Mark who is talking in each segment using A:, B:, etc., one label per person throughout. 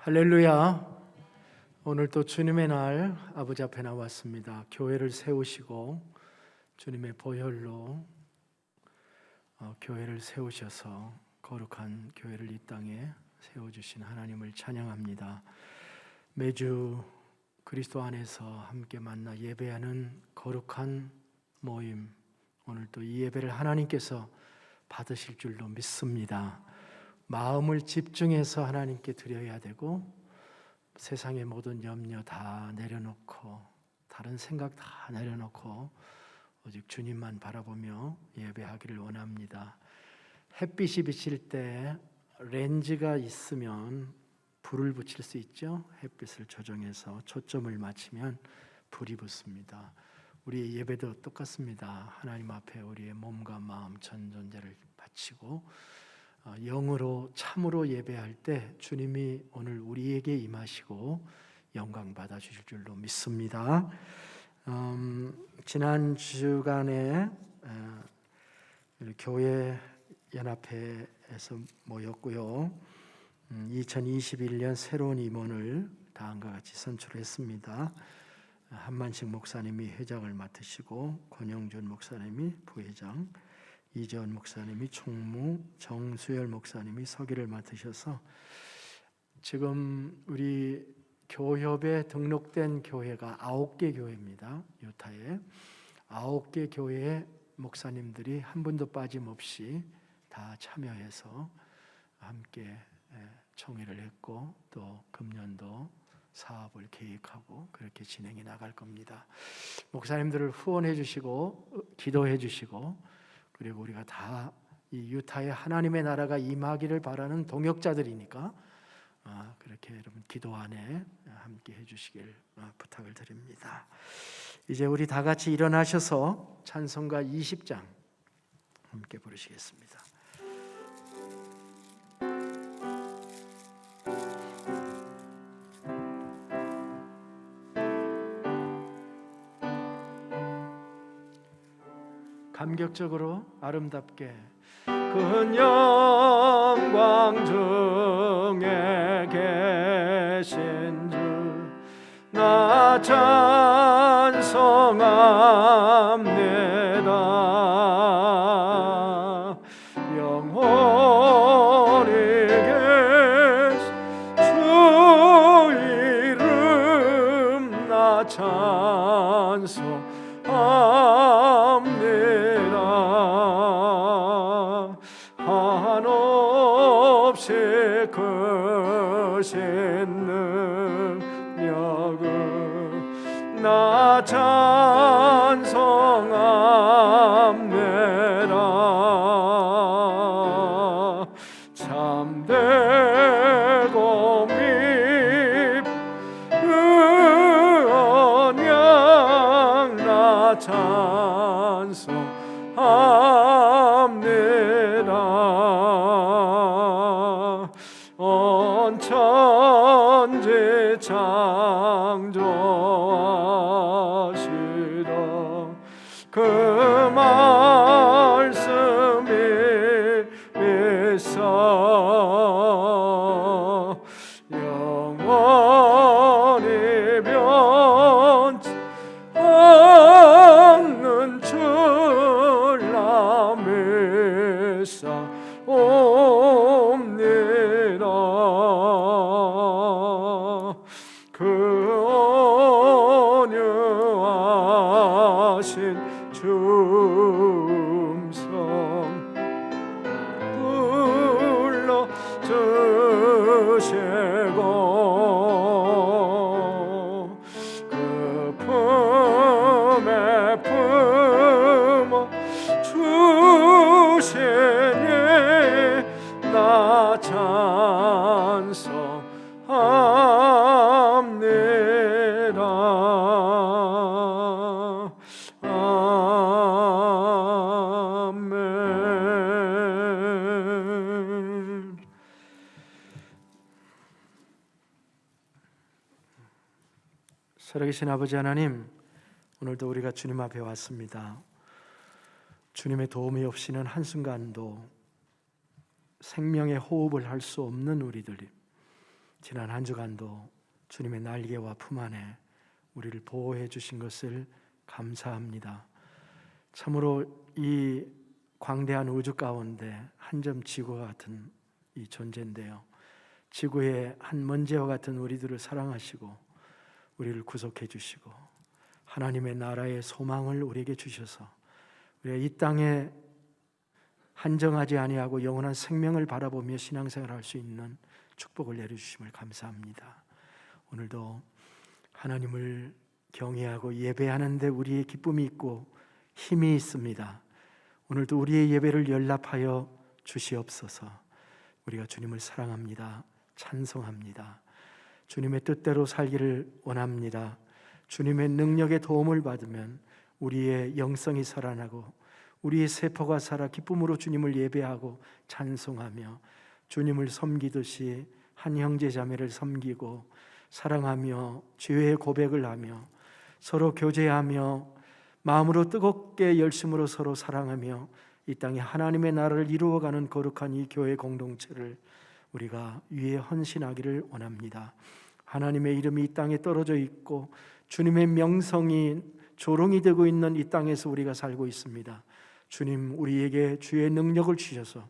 A: 할렐루야. 오늘 또 주님의 날 아버지 앞에 나왔습니다. 교회를 세우시고 주님의 보혈로 교회를 세우셔서 거룩한 교회를 이 땅에 세워주신 하나님을 찬양합니다. 매주 그리스도 안에서 함께 만나 예배하는 거룩한 모임, 오늘 또 이 예배를 하나님께서 받으실 줄로 믿습니다. 마음을 집중해서 하나님께 드려야 되고 세상의 모든 염려 다 내려놓고 다른 생각 다 내려놓고 오직 주님만 바라보며 예배하기를 원합니다. 햇빛이 비칠 때 렌즈가 있으면 불을 붙일 수 있죠. 햇빛을 조정해서 초점을 맞추면 불이 붙습니다. 우리의 예배도 똑같습니다. 하나님 앞에 우리의 몸과 마음 전 존재를 바치고 영으로 참으로 예배할 때 주님이 오늘 우리에게 임하시고 영광 받아 주실 줄로 믿습니다. 지난 주간에 교회 연합회에서 모였고요. 2021년 새로운 임원을 다음과 같이 선출했습니다. 한만식 목사님이 회장을 맡으시고 권영준 목사님이 부회장, 이재원 목사님이 총무, 정수열 목사님이 서기를 맡으셔서 지금 우리 교협에 등록된 교회가 9개 교회입니다. 유타에 9개 교회의 목사님들이 한 분도 빠짐없이 다 참여해서 함께 총회를 했고 또 금년도 사업을 계획하고 그렇게 진행해 나갈 겁니다. 목사님들을 후원해 주시고 기도해 주시고 그리고 우리가 다 이 유타에 하나님의 나라가 임하기를 바라는 동역자들이니까 그렇게 여러분 기도 안에 함께 해주시길 부탁을 드립니다. 이제 우리 다 같이 일어나셔서 찬송가 20장 함께 부르시겠습니다. 감격적으로 아름답게 큰 영광 중에 계신 주 나 찬송합니다. 영원히 계신 주 이름 나 찬송합니다. 한없이 크신 능력을 나 찬송합니다. 참되고 언약 나 찬송합니다. 온 천지 창조하시다 그 말씀이 있어 영원히 변치 않는 줄 나 믿사옵니다. 그 온유하신 줌성 불러주시고 그 품에 품어 주시니 나 찬송합니다. 아멘. 살아계신 아버지 하나님, 오늘도 우리가 주님 앞에 왔습니다. 주님의 도움이 없이는 한순간도 생명의 호흡을 할 수 없는 우리들이 지난 한 주간도 주님의 날개와 품 안에 우리를 보호해 주신 것을 감사합니다. 참으로 이 광대한 우주 가운데 한 점 지구와 같은 이 존재인데요, 지구의 한 먼지와 같은 우리들을 사랑하시고 우리를 구속해 주시고 하나님의 나라의 소망을 우리에게 주셔서 우리가 이 땅에 한정하지 아니하고 영원한 생명을 바라보며 신앙생활을 할 수 있는 축복을 내려주심을 감사합니다. 오늘도 하나님을 경외하고 예배하는데 우리의 기쁨이 있고 힘이 있습니다. 오늘도 우리의 예배를 연락하여 주시옵소서. 우리가 주님을 사랑합니다. 찬송합니다. 주님의 뜻대로 살기를 원합니다. 주님의 능력의 도움을 받으면 우리의 영성이 살아나고 우리의 세포가 살아 기쁨으로 주님을 예배하고 찬송하며 주님을 섬기듯이 한 형제 자매를 섬기고 사랑하며 죄의 고백을 하며 서로 교제하며 마음으로 뜨겁게 열심으로 서로 사랑하며 이 땅에 하나님의 나라를 이루어가는 거룩한 이 교회 공동체를 우리가 위에 헌신하기를 원합니다. 하나님의 이름이 이 땅에 떨어져 있고 주님의 명성이 조롱이 되고 있는 이 땅에서 우리가 살고 있습니다. 주님, 우리에게 주의 능력을 주셔서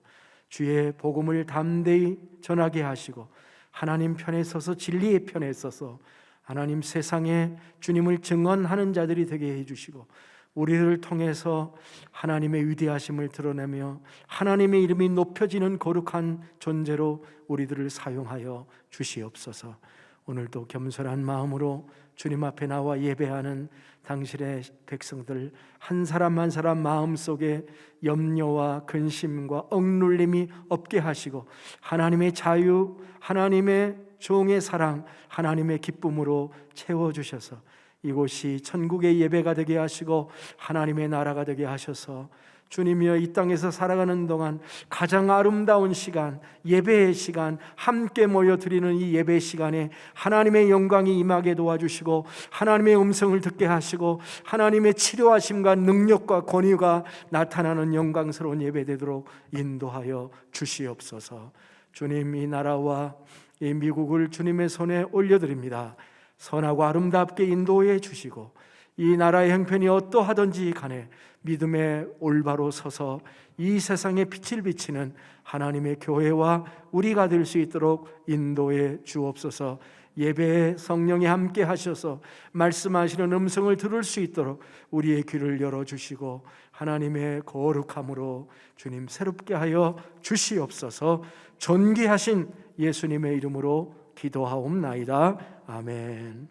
A: 주의 복음을 담대히 전하게 하시고 하나님 편에 서서 진리의 편에 서서 하나님 세상에 주님을 증언하는 자들이 되게 해주시고 우리를 통해서 하나님의 위대하심을 드러내며 하나님의 이름이 높여지는 거룩한 존재로 우리들을 사용하여 주시옵소서. 오늘도 겸손한 마음으로 주님 앞에 나와 예배하는 당신의 백성들 한 사람 한 사람 마음속에 염려와 근심과 억눌림이 없게 하시고 하나님의 자유, 하나님의 종의 사랑, 하나님의 기쁨으로 채워주셔서 이곳이 천국의 예배가 되게 하시고 하나님의 나라가 되게 하셔서 주님이여 이 땅에서 살아가는 동안 가장 아름다운 시간, 예배의 시간, 함께 모여 드리는 이 예배 시간에 하나님의 영광이 임하게 도와주시고 하나님의 음성을 듣게 하시고 하나님의 치료하심과 능력과 권위가 나타나는 영광스러운 예배 되도록 인도하여 주시옵소서. 주님, 이 나라와 이 미국을 주님의 손에 올려드립니다. 선하고 아름답게 인도해 주시고 이 나라의 형편이 어떠하든지 간에 믿음의 올바로 서서 이 세상에 빛을 비치는 하나님의 교회와 우리가 될 수 있도록 인도해 주옵소서. 예배에 성령이 함께 하셔서 말씀하시는 음성을 들을 수 있도록 우리의 귀를 열어주시고 하나님의 거룩함으로 주님 새롭게 하여 주시옵소서. 존귀하신 예수님의 이름으로 기도하옵나이다. 아멘.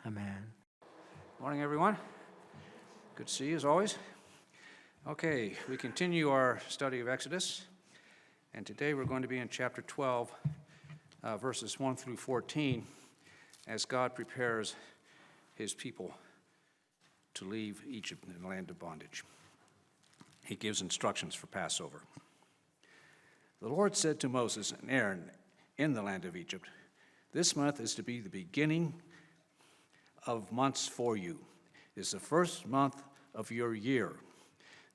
A: 아멘.
B: Morning, everyone. Good to see you as always. Okay, we continue our study of Exodus, and today we're going to be in chapter 12, verses 1 through 14, as God prepares his people to leave Egypt in the land of bondage. He gives instructions for Passover. The Lord said to Moses and Aaron in the land of Egypt, "This month is to be the beginning of months for you. It is the first month of your year.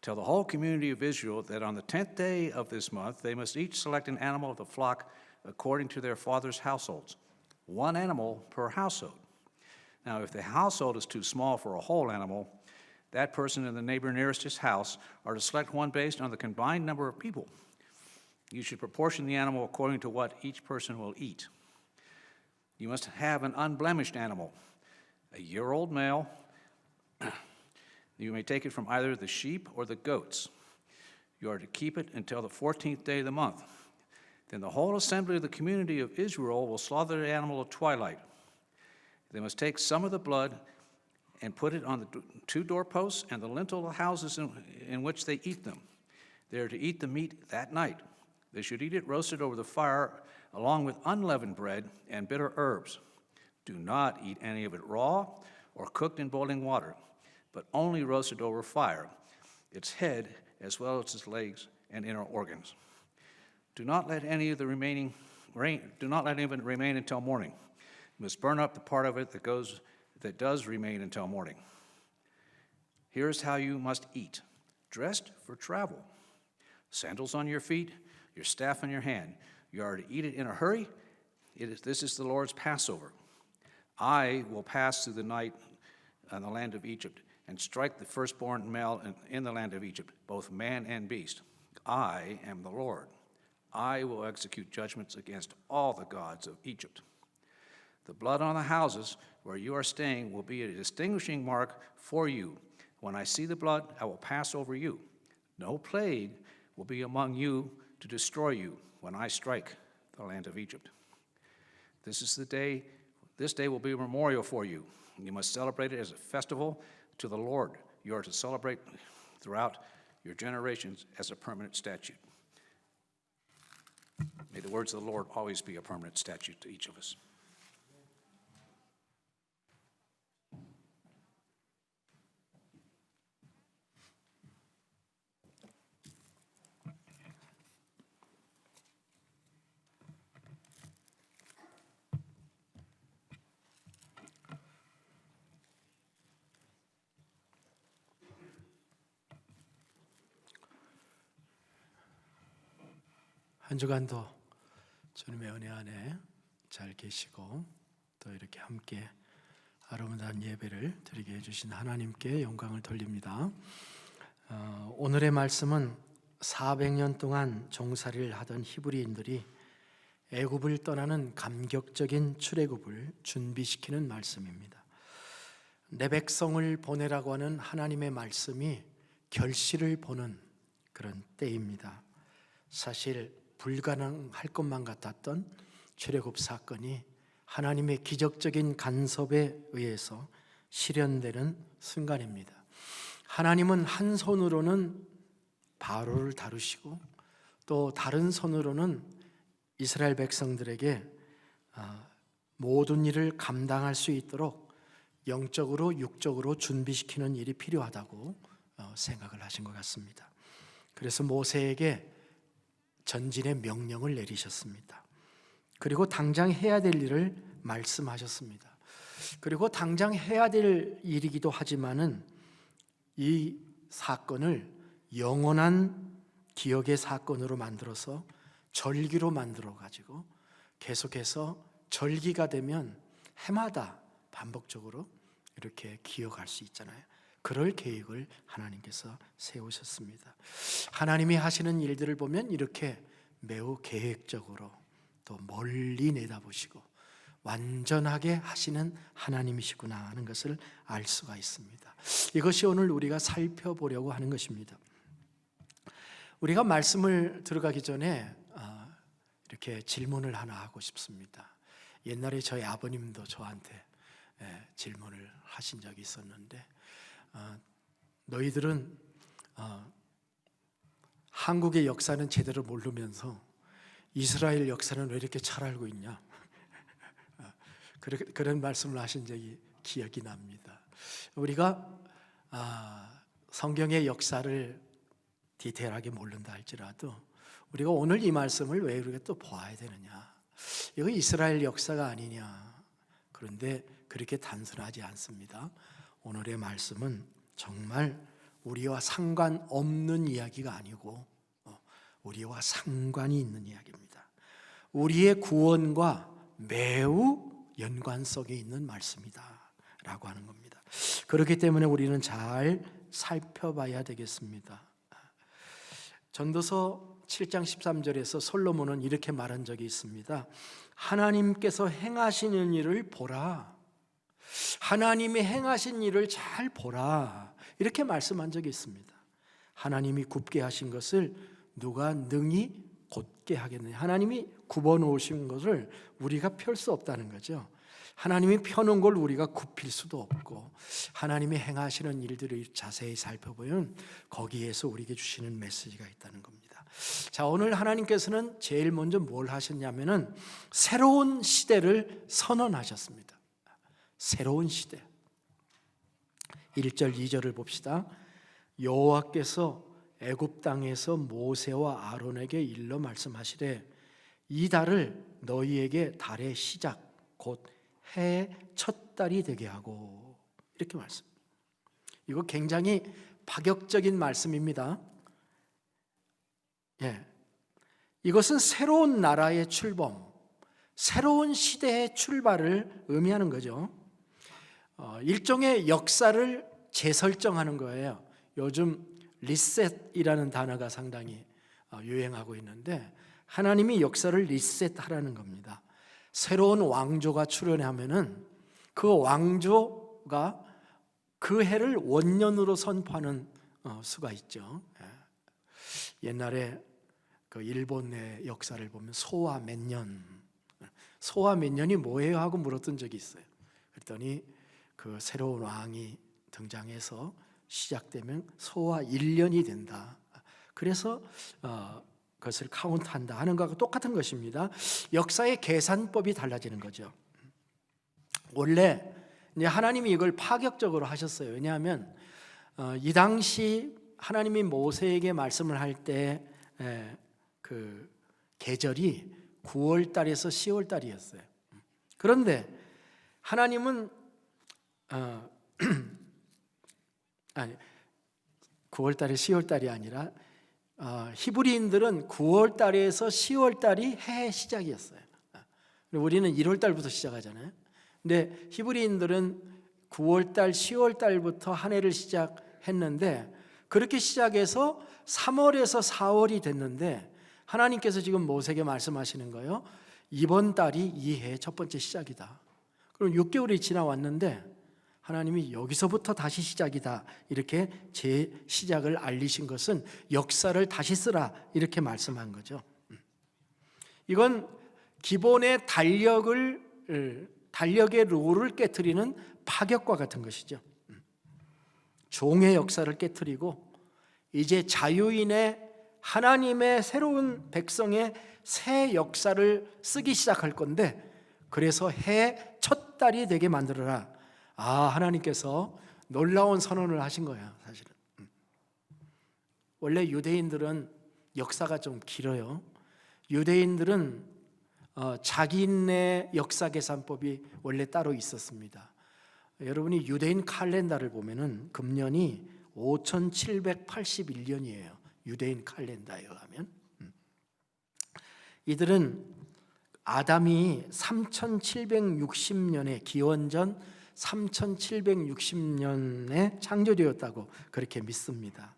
B: Tell the whole community of Israel that on the 10th day of this month they must each select an animal of the flock according to their father's households, one animal per household. Now, if the household is too small for a whole animal, that person and the neighbor nearest his house are to select one based on the combined number of people. You should proportion the animal according to what each person will eat. You must have an unblemished animal, a year-old male. You may take it from either the sheep or the goats. You are to keep it until the 14th day of the month. Then the whole assembly of the community of Israel will slaughter the animal at twilight. They must take some of the blood and put it on the two doorposts and the lintel of the houses in which they eat them. They are to eat the meat that night. They should eat it roasted over the fire along with unleavened bread and bitter herbs. Do not eat any of it raw or cooked in boiling water, but only roasted over fire, its head as well as its legs and inner organs. Do not let any of it remain until morning. You must burn up the part of it that does remain until morning. Here is how you must eat: dressed for travel, sandals on your feet, your staff in your hand. You are to eat it in a hurry This is the Lord's Passover. I will pass through the night on the land of Egypt and strike the firstborn male in the land of Egypt, both man and beast. I am the Lord. I will execute judgments against all the gods of Egypt. The blood on the houses where you are staying will be a distinguishing mark for you. When I see the blood, I will pass over you. No plague will be among you to destroy you when I strike the land of Egypt. This day will be a memorial for you. You must celebrate it as a festival to the Lord. You are to celebrate throughout your generations as a permanent statute. May the words of the Lord always be a permanent statute to each of us.
A: 한 주간도 주님의 은혜 안에 잘 계시고 또 이렇게 함께 아름다운 예배를 드리게 해주신 하나님께 영광을 돌립니다. 오늘의 말씀은 400년 동안 종살이를 하던 히브리인들이 애굽을 떠나는 감격적인 출애굽을 준비시키는 말씀입니다. 내 백성을 보내라고 하는 하나님의 말씀이 결실을 보는 그런 때입니다. 사실 불가능할 것만 같았던 출애굽 사건이 하나님의 기적적인 간섭에 의해서 실현되는 순간입니다. 하나님은 한 손으로는 바로를 다루시고 또 다른 손으로는 이스라엘 백성들에게 모든 일을 감당할 수 있도록 영적으로 육적으로 준비시키는 일이 필요하다고 생각을 하신 것 같습니다. 그래서 모세에게 전진의 명령을 내리셨습니다. 그리고 당장 해야 될 일을 말씀하셨습니다. 그리고 당장 해야 될 일이기도 하지만은 이 사건을 영원한 기억의 사건으로 만들어서 절기로 만들어 가지고 계속해서 절기가 되면 해마다 반복적으로 이렇게 기억할 수 있잖아요. 그럴 계획을 하나님께서 세우셨습니다. 하나님이 하시는 일들을 보면 이렇게 매우 계획적으로 또 멀리 내다보시고 완전하게 하시는 하나님이시구나 하는 것을 알 수가 있습니다. 이것이 오늘 우리가 살펴보려고 하는 것입니다. 우리가 말씀을 들어가기 전에 이렇게 질문을 하나 하고 싶습니다. 옛날에 저희 아버님도 저한테 질문을 하신 적이 있었는데 너희들은 한국의 역사는 제대로 모르면서 이스라엘 역사는 왜 이렇게 잘 알고 있냐? 그런 말씀을 하신 적이 기억이 납니다. 우리가 성경의 역사를 디테일하게 모른다 할지라도 우리가 오늘 이 말씀을 왜 우리가 또 보아야 되느냐? 이거 이스라엘 역사가 아니냐? 그런데 그렇게 단순하지 않습니다. 오늘의 말씀은 정말 우리와 상관없는 이야기가 아니고 우리와 상관이 있는 이야기입니다. 우리의 구원과 매우 연관성이 있는 말씀이다 라고 하는 겁니다. 그렇기 때문에 우리는 잘 살펴봐야 되겠습니다. 전도서 7장 13절에서 솔로몬은 이렇게 말한 적이 있습니다. 하나님께서 행하시는 일을 보라. 하나님이 행하신 일을 잘 보라. 이렇게 말씀한 적이 있습니다. 하나님이 굽게 하신 것을 누가 능히 곧게 하겠느냐. 하나님이 굽어 놓으신 것을 우리가 펼 수 없다는 거죠. 하나님이 펴놓은 걸 우리가 굽힐 수도 없고 하나님이 행하시는 일들을 자세히 살펴보면 거기에서 우리에게 주시는 메시지가 있다는 겁니다. 자, 오늘 하나님께서는 제일 먼저 뭘 하셨냐면은 새로운 시대를 선언하셨습니다. 새로운 시대. 1절 2절을 봅시다. 여호와께서 애굽 땅에서 모세와 아론에게 일러 말씀하시되 이 달을 너희에게 달의 시작 곧 해의 첫 달이 되게 하고 이렇게 말씀. 이거 굉장히 파격적인 말씀입니다. 이것은 새로운 나라의 출범, 새로운 시대의 출발을 의미하는 거죠. 일종의 역사를 재설정하는 거예요. 요즘 리셋이라는 단어가 상당히 유행하고 있는데 하나님이 역사를 리셋하라는 겁니다. 새로운 왕조가 출현하면은 그 왕조가 그 해를 원년으로 선포하는 수가 있죠. 옛날에 그 일본의 역사를 보면 소와 몇 년이 뭐예요? 하고 물었던 적이 있어요. 그랬더니 그 새로운 왕이 등장해서 시작되면 소와 1년이 된다. 그래서 그것을 카운트한다 하는 것과 똑같은 것입니다. 역사의 계산법이 달라지는 거죠. 원래 이제 하나님이 이걸 파격적으로 하셨어요. 왜냐하면 이 당시 하나님이 모세에게 말씀을 할 때 그 계절이 9월 달에서 10월 달이었어요. 그런데 하나님은 아니 9월 달에 10월 달이 아니라 히브리인들은 9월 달에서 10월 달이 해의 시작이었어요. 우리는 1월 달부터 시작하잖아요. 근데 히브리인들은 9월 달, 10월 달부터 한 해를 시작했는데 그렇게 시작해서 3월에서 4월이 됐는데 하나님께서 지금 모세에게 말씀하시는 거예요. 이번 달이 이 해의 첫 번째 시작이다. 그럼 6개월이 지나왔는데 하나님이 여기서부터 다시 시작이다 이렇게 재시작을 알리신 것은 역사를 다시 쓰라 이렇게 말씀한 거죠. 이건 기본의 달력의 룰을 깨트리는 파격과 같은 것이죠. 종의 역사를 깨트리고 이제 자유인의 하나님의 새로운 백성의 새 역사를 쓰기 시작할 건데 그래서 해 첫 달이 되게 만들어라. 하나님께서 놀라운 선언을 하신 거예요. 사실은 원래 유대인들은 역사가 좀 길어요. 유대인들은 자기네 역사 계산법이 원래 따로 있었습니다. 여러분이 유대인 칼렌다를 보면은 금년이 5781년이에요. 유대인 칼렌다에 의하면 이들은 아담이 3760년에 기원전 3760년에 창조되었다고 그렇게 믿습니다.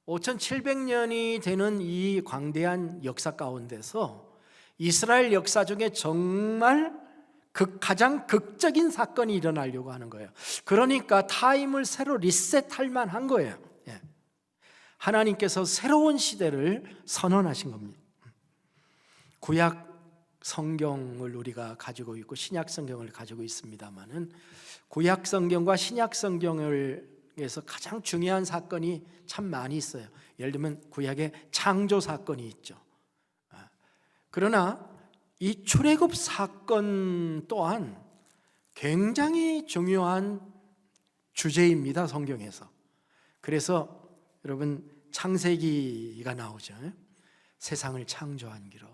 A: 5700년이 되는 이 광대한 역사 가운데서 이스라엘 역사 중에 정말 가장 극적인 사건이 일어나려고 하는 거예요. 그러니까 타임을 새로 리셋할 만한 거예요. 하나님께서 새로운 시대를 선언하신 겁니다. 구약 성경을 우리가 가지고 있고 신약 성경을 가지고 있습니다만은 구약 성경과 신약 성경에서 가장 중요한 사건이 참 많이 있어요. 예를 들면 구약의 창조 사건이 있죠. 그러나 이 출애굽 사건 또한 굉장히 중요한 주제입니다. 성경에서. 그래서 여러분 창세기가 나오죠. 세상을 창조한 기로.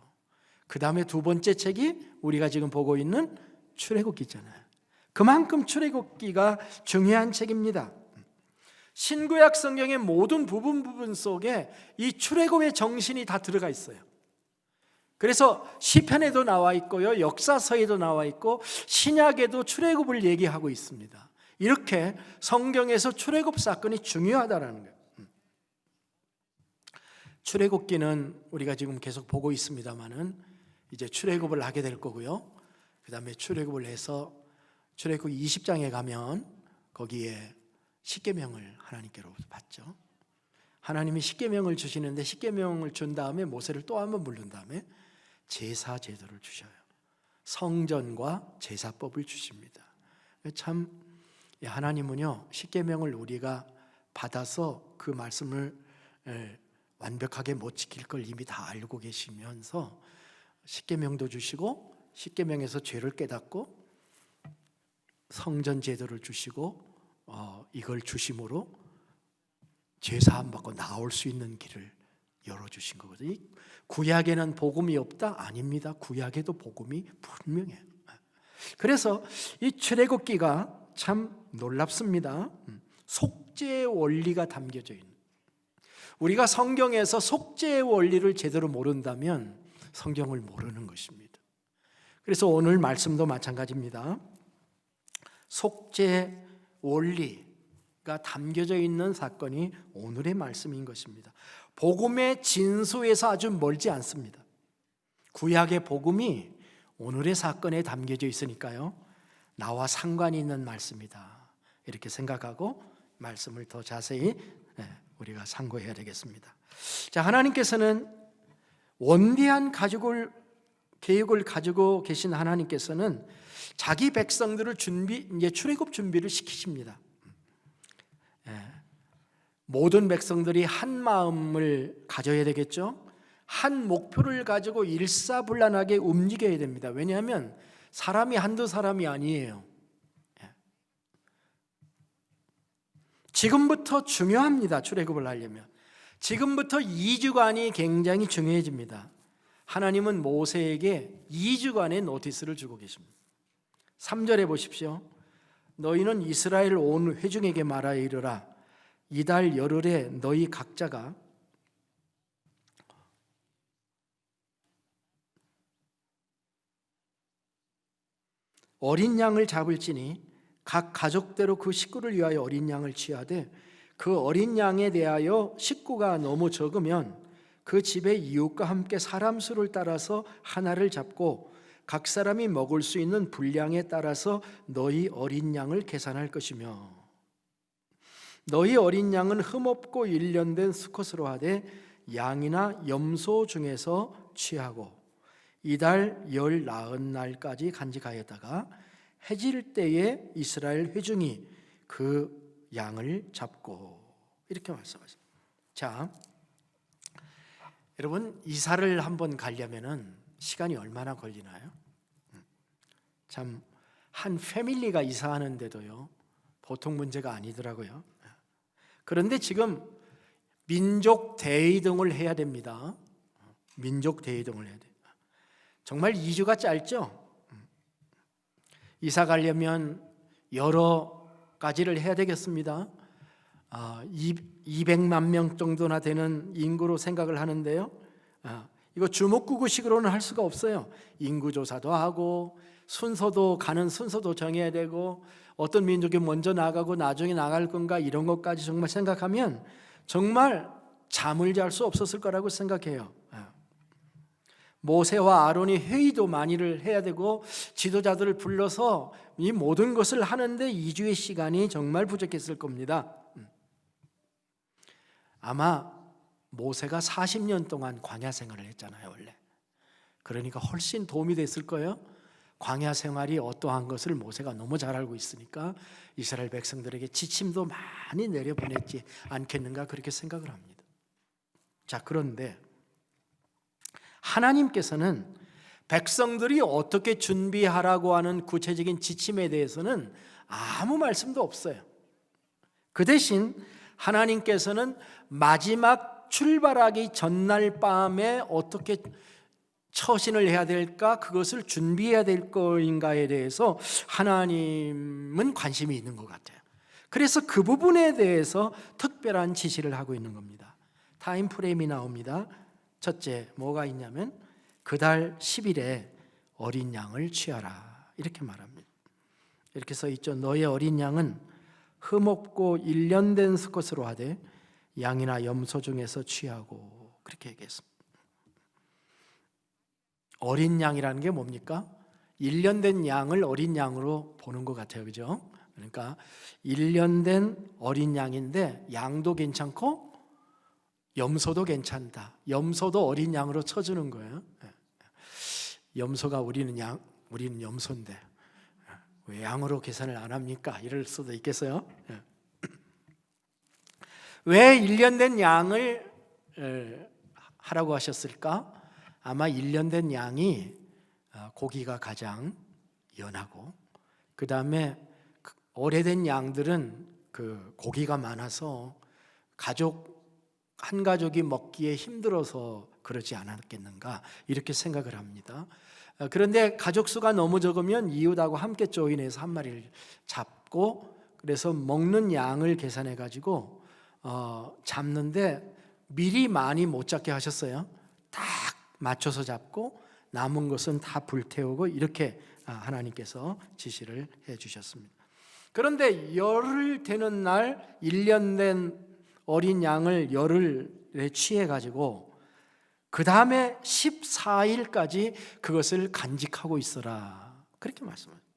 A: 그 다음에 두 번째 책이 우리가 지금 보고 있는 출애굽기잖아요. 그만큼 출애굽기가 중요한 책입니다. 신구약 성경의 모든 부분 속에 이 출애굽의 정신이 다 들어가 있어요. 그래서 시편에도 나와 있고요, 역사서에도 나와 있고 신약에도 출애굽을 얘기하고 있습니다. 이렇게 성경에서 출애굽 사건이 중요하다는 거예요. 출애굽기는 우리가 지금 계속 보고 있습니다만은 이제 출애굽을 하게 될 거고요. 그 다음에 출애굽을 해서 출애굽 20장에 가면 거기에 십계명을 하나님께로부터 받죠. 하나님이 십계명을 주시는데 십계명을 준 다음에 모세를 또 한 번 부른 다음에 제사 제도를 주셔요. 성전과 제사법을 주십니다. 참 하나님은요 십계명을 우리가 받아서 그 말씀을 완벽하게 못 지킬 걸 이미 다 알고 계시면서 십계명도 주시고 십계명에서 죄를 깨닫고 성전 제도를 주시고 이걸 주심으로 죄사함 받고 나올 수 있는 길을 열어주신 거거든요. 구약에는 복음이 없다? 아닙니다. 구약에도 복음이 분명해요. 그래서 이 출애굽기가 참 놀랍습니다. 속죄의 원리가 담겨져 있는, 우리가 성경에서 속죄의 원리를 제대로 모른다면 성경을 모르는 것입니다. 그래서 오늘 말씀도 마찬가지입니다. 속죄 원리가 담겨져 있는 사건이 오늘의 말씀인 것입니다. 복음의 진수에서 아주 멀지 않습니다. 구약의 복음이 오늘의 사건에 담겨져 있으니까요, 나와 상관이 있는 말씀이다, 이렇게 생각하고 말씀을 더 자세히 우리가 상고해야 되겠습니다. 자, 하나님께서는 원대한 계획을 가지고 계신 하나님께서는 자기 백성들을 출애굽 준비를 시키십니다. 모든 백성들이 한 마음을 가져야 되겠죠. 한 목표를 가지고 일사불란하게 움직여야 됩니다. 왜냐하면 사람이 한두 사람이 아니에요. 지금부터 중요합니다. 출애굽을 하려면 지금부터 2주간이 굉장히 중요해집니다. 하나님은 모세에게 2주간의 노티스를 주고 계십니다. 3절에 보십시오. 너희는 이스라엘 온 회중에게 말하여 이르라. 이달 열흘에 너희 각자가 어린 양을 잡을지니 각 가족대로 그 식구를 위하여 어린 양을 취하되 그 어린 양에 대하여 식구가 너무 적으면 그 집의 이웃과 함께 사람 수를 따라서 하나를 잡고 각 사람이 먹을 수 있는 분량에 따라서 너희 어린 양을 계산할 것이며 너희 어린 양은 흠없고 일련된 수컷으로 하되 양이나 염소 중에서 취하고 이달 열 나흔 날까지 간직하였다가 해질 때에 이스라엘 회중이 그 양을 잡고, 이렇게 말씀하십니다. 자, 여러분, 이사를 한번 가려면은 시간이 얼마나 걸리나요? 참, 한 패밀리가 이사하는데도요, 보통 문제가 아니더라고요. 그런데 지금 민족 대이동을 해야 됩니다. 민족 대이동을 해야 돼요. 정말 2주가 짧죠? 이사 가려면 여러 가지를 해야 되겠습니다. 200만 명 정도나 되는 인구로 생각을 하는데요, 이거 주먹구구식으로는 할 수가 없어요. 인구조사도 하고 순서도, 가는 순서도 정해야 되고 어떤 민족이 먼저 나가고 나중에 나갈 건가, 이런 것까지 정말 생각하면 정말 잠을 잘 수 없었을 거라고 생각해요. 모세와 아론이 회의도 많이를 해야 되고 지도자들을 불러서 이 모든 것을 하는데 2주의 시간이 정말 부족했을 겁니다. 아마 모세가 40년 동안 광야 생활을 했잖아요, 원래. 그러니까 훨씬 도움이 됐을 거예요. 광야 생활이 어떠한 것을 모세가 너무 잘 알고 있으니까 이스라엘 백성들에게 지침도 많이 내려보냈지 않겠는가, 그렇게 생각을 합니다. 자, 그런데 하나님께서는 백성들이 어떻게 준비하라고 하는 구체적인 지침에 대해서는 아무 말씀도 없어요. 그 대신 하나님께서는 마지막 출발하기 전날 밤에 어떻게 처신을 해야 될까, 그것을 준비해야 될 거인가에 대해서 하나님은 관심이 있는 것 같아요. 그래서 그 부분에 대해서 특별한 지시를 하고 있는 겁니다. 타임 프레임이 나옵니다. 첫째, 뭐가 있냐면 그달 10일에 어린 양을 취하라, 이렇게 말합니다. 이렇게 써 있죠. 너의 어린 양은 흠없고 일련된 수컷으로 하되 양이나 염소 중에서 취하고, 그렇게 얘기했습니다. 어린 양이라는 게 뭡니까? 일련된 양을 어린 양으로 보는 것 같아요, 그죠? 그러니까 일련된 어린 양인데 양도 괜찮고 염소도 괜찮다. 염소도 어린 양으로 쳐주는 거예요. 염소가 우리는 염소인데 왜 양으로 계산을 안 합니까? 이럴 수도 있겠어요. 왜 일련된 양을 하라고 하셨을까? 아마 일련된 양이 고기가 가장 연하고, 그 다음에 오래된 양들은 그 고기가 많아서 한 가족이 먹기에 힘들어서 그러지 않았겠는가, 이렇게 생각을 합니다. 그런데 가족 수가 너무 적으면 이웃하고 함께 조인해서 한 마리를 잡고, 그래서 먹는 양을 계산해 가지고 잡는데 미리 많이 못 잡게 하셨어요. 딱 맞춰서 잡고 남은 것은 다 불태우고 이렇게 하나님께서 지시를 해 주셨습니다. 그런데 열흘 되는 날 1년 된 어린 양을 열흘에 취해 가지고 그 다음에 14일까지 그것을 간직하고 있어라, 그렇게 말씀합니다.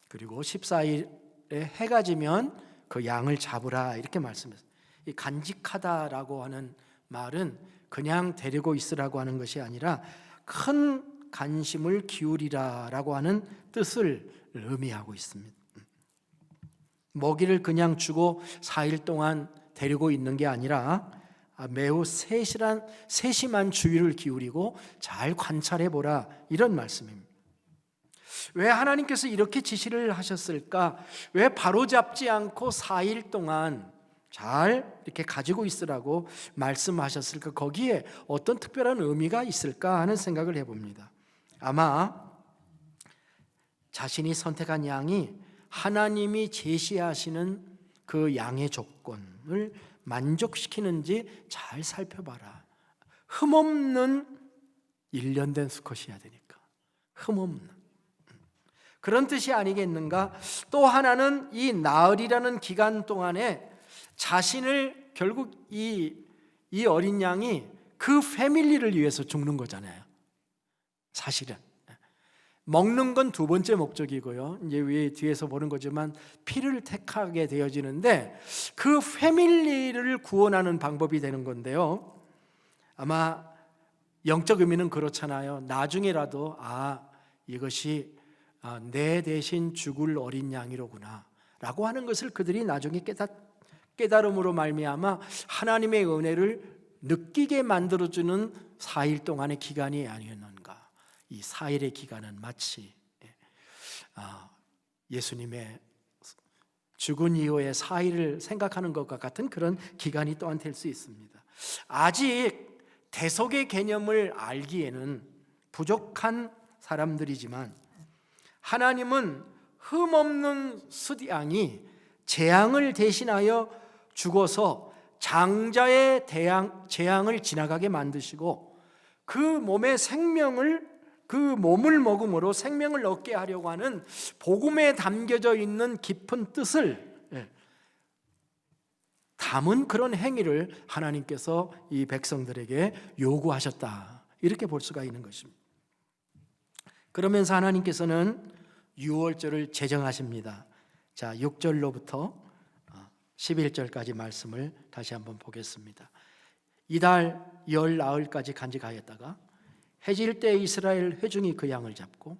A: 그리고 14일에 해가 지면 그 양을 잡으라, 이렇게 말씀했어요. 이 간직하다라고 하는 말은 그냥 데리고 있으라고 하는 것이 아니라 큰 관심을 기울이라라고 하는 뜻을 의미하고 있습니다. 먹이를 그냥 주고 4일 동안 데리고 있는 게 아니라 매우 세심한 주의를 기울이고 잘 관찰해 보라, 이런 말씀입니다. 왜 하나님께서 이렇게 지시를 하셨을까? 왜 바로잡지 않고 4일 동안 잘 이렇게 가지고 있으라고 말씀하셨을까? 거기에 어떤 특별한 의미가 있을까 하는 생각을 해봅니다. 아마 자신이 선택한 양이 하나님이 제시하시는 그 양의 조건을 만족시키는지 잘 살펴봐라. 흠없는 1년 된 수컷이어야 되니까, 흠없는 그런 뜻이 아니겠는가? 또 하나는 이 나흘이라는 기간 동안에 자신을, 결국 이 어린 양이 그 패밀리를 위해서 죽는 거잖아요. 사실은 먹는 건 두 번째 목적이고요, 이제 위에 뒤에서 보는 거지만 피를 택하게 되어지는데 그 패밀리를 구원하는 방법이 되는 건데요, 아마 영적 의미는 그렇잖아요. 나중에라도 이것이 내 대신 죽을 어린 양이로구나 라고 하는 것을 그들이 나중에 깨달음으로 말미암아 하나님의 은혜를 느끼게 만들어주는 4일 동안의 기간이 아니었는가. 이 4일의 기간은 마치 예수님의 죽은 이후의 4일을 생각하는 것과 같은 그런 기간이 또한 될 수 있습니다. 아직 대속의 개념을 알기에는 부족한 사람들이지만 하나님은 흠없는 숫양이 재앙을 대신하여 죽어서 장자의 재앙을 지나가게 만드시고 그 몸의 생명을, 그 몸을 먹음으로 생명을 얻게 하려고 하는 복음에 담겨져 있는 깊은 뜻을 담은 그런 행위를 하나님께서 이 백성들에게 요구하셨다, 이렇게 볼 수가 있는 것입니다. 그러면서 하나님께서는 유월절을 제정하십니다. 자, 6절로부터 11절까지 말씀을 다시 한번 보겠습니다. 이달 열 나흘까지 간직하였다가 해질 때 이스라엘 회중이 그 양을 잡고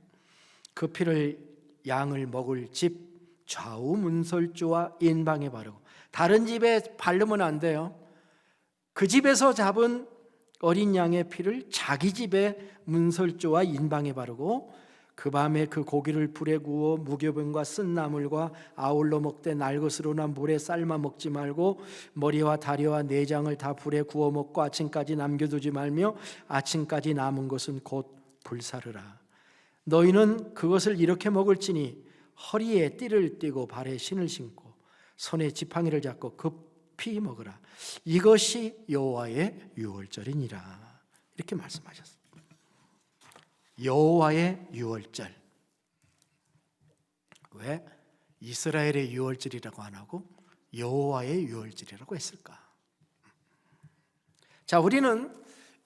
A: 그 피를 양을 먹을 집 좌우 문설주와 인방에 바르고, 다른 집에 바르면 안 돼요. 그 집에서 잡은 어린 양의 피를 자기 집에 문설주와 인방에 바르고 그 밤에 그 고기를 불에 구워 무교병과 쓴 나물과 아울러 먹되 날것으로나 물에 삶아 먹지 말고 머리와 다리와 내장을 다 불에 구워 먹고 아침까지 남겨두지 말며 아침까지 남은 것은 곧 불사르라. 너희는 그것을 이렇게 먹을지니 허리에 띠를 띠고 발에 신을 신고 손에 지팡이를 잡고 급히 먹으라. 이것이 여호와의 유월절이니라. 이렇게 말씀하셨습니다. 여호와의 유월절. 왜 이스라엘의 유월절이라고 안 하고 여호와의 유월절이라고 했을까? 자, 우리는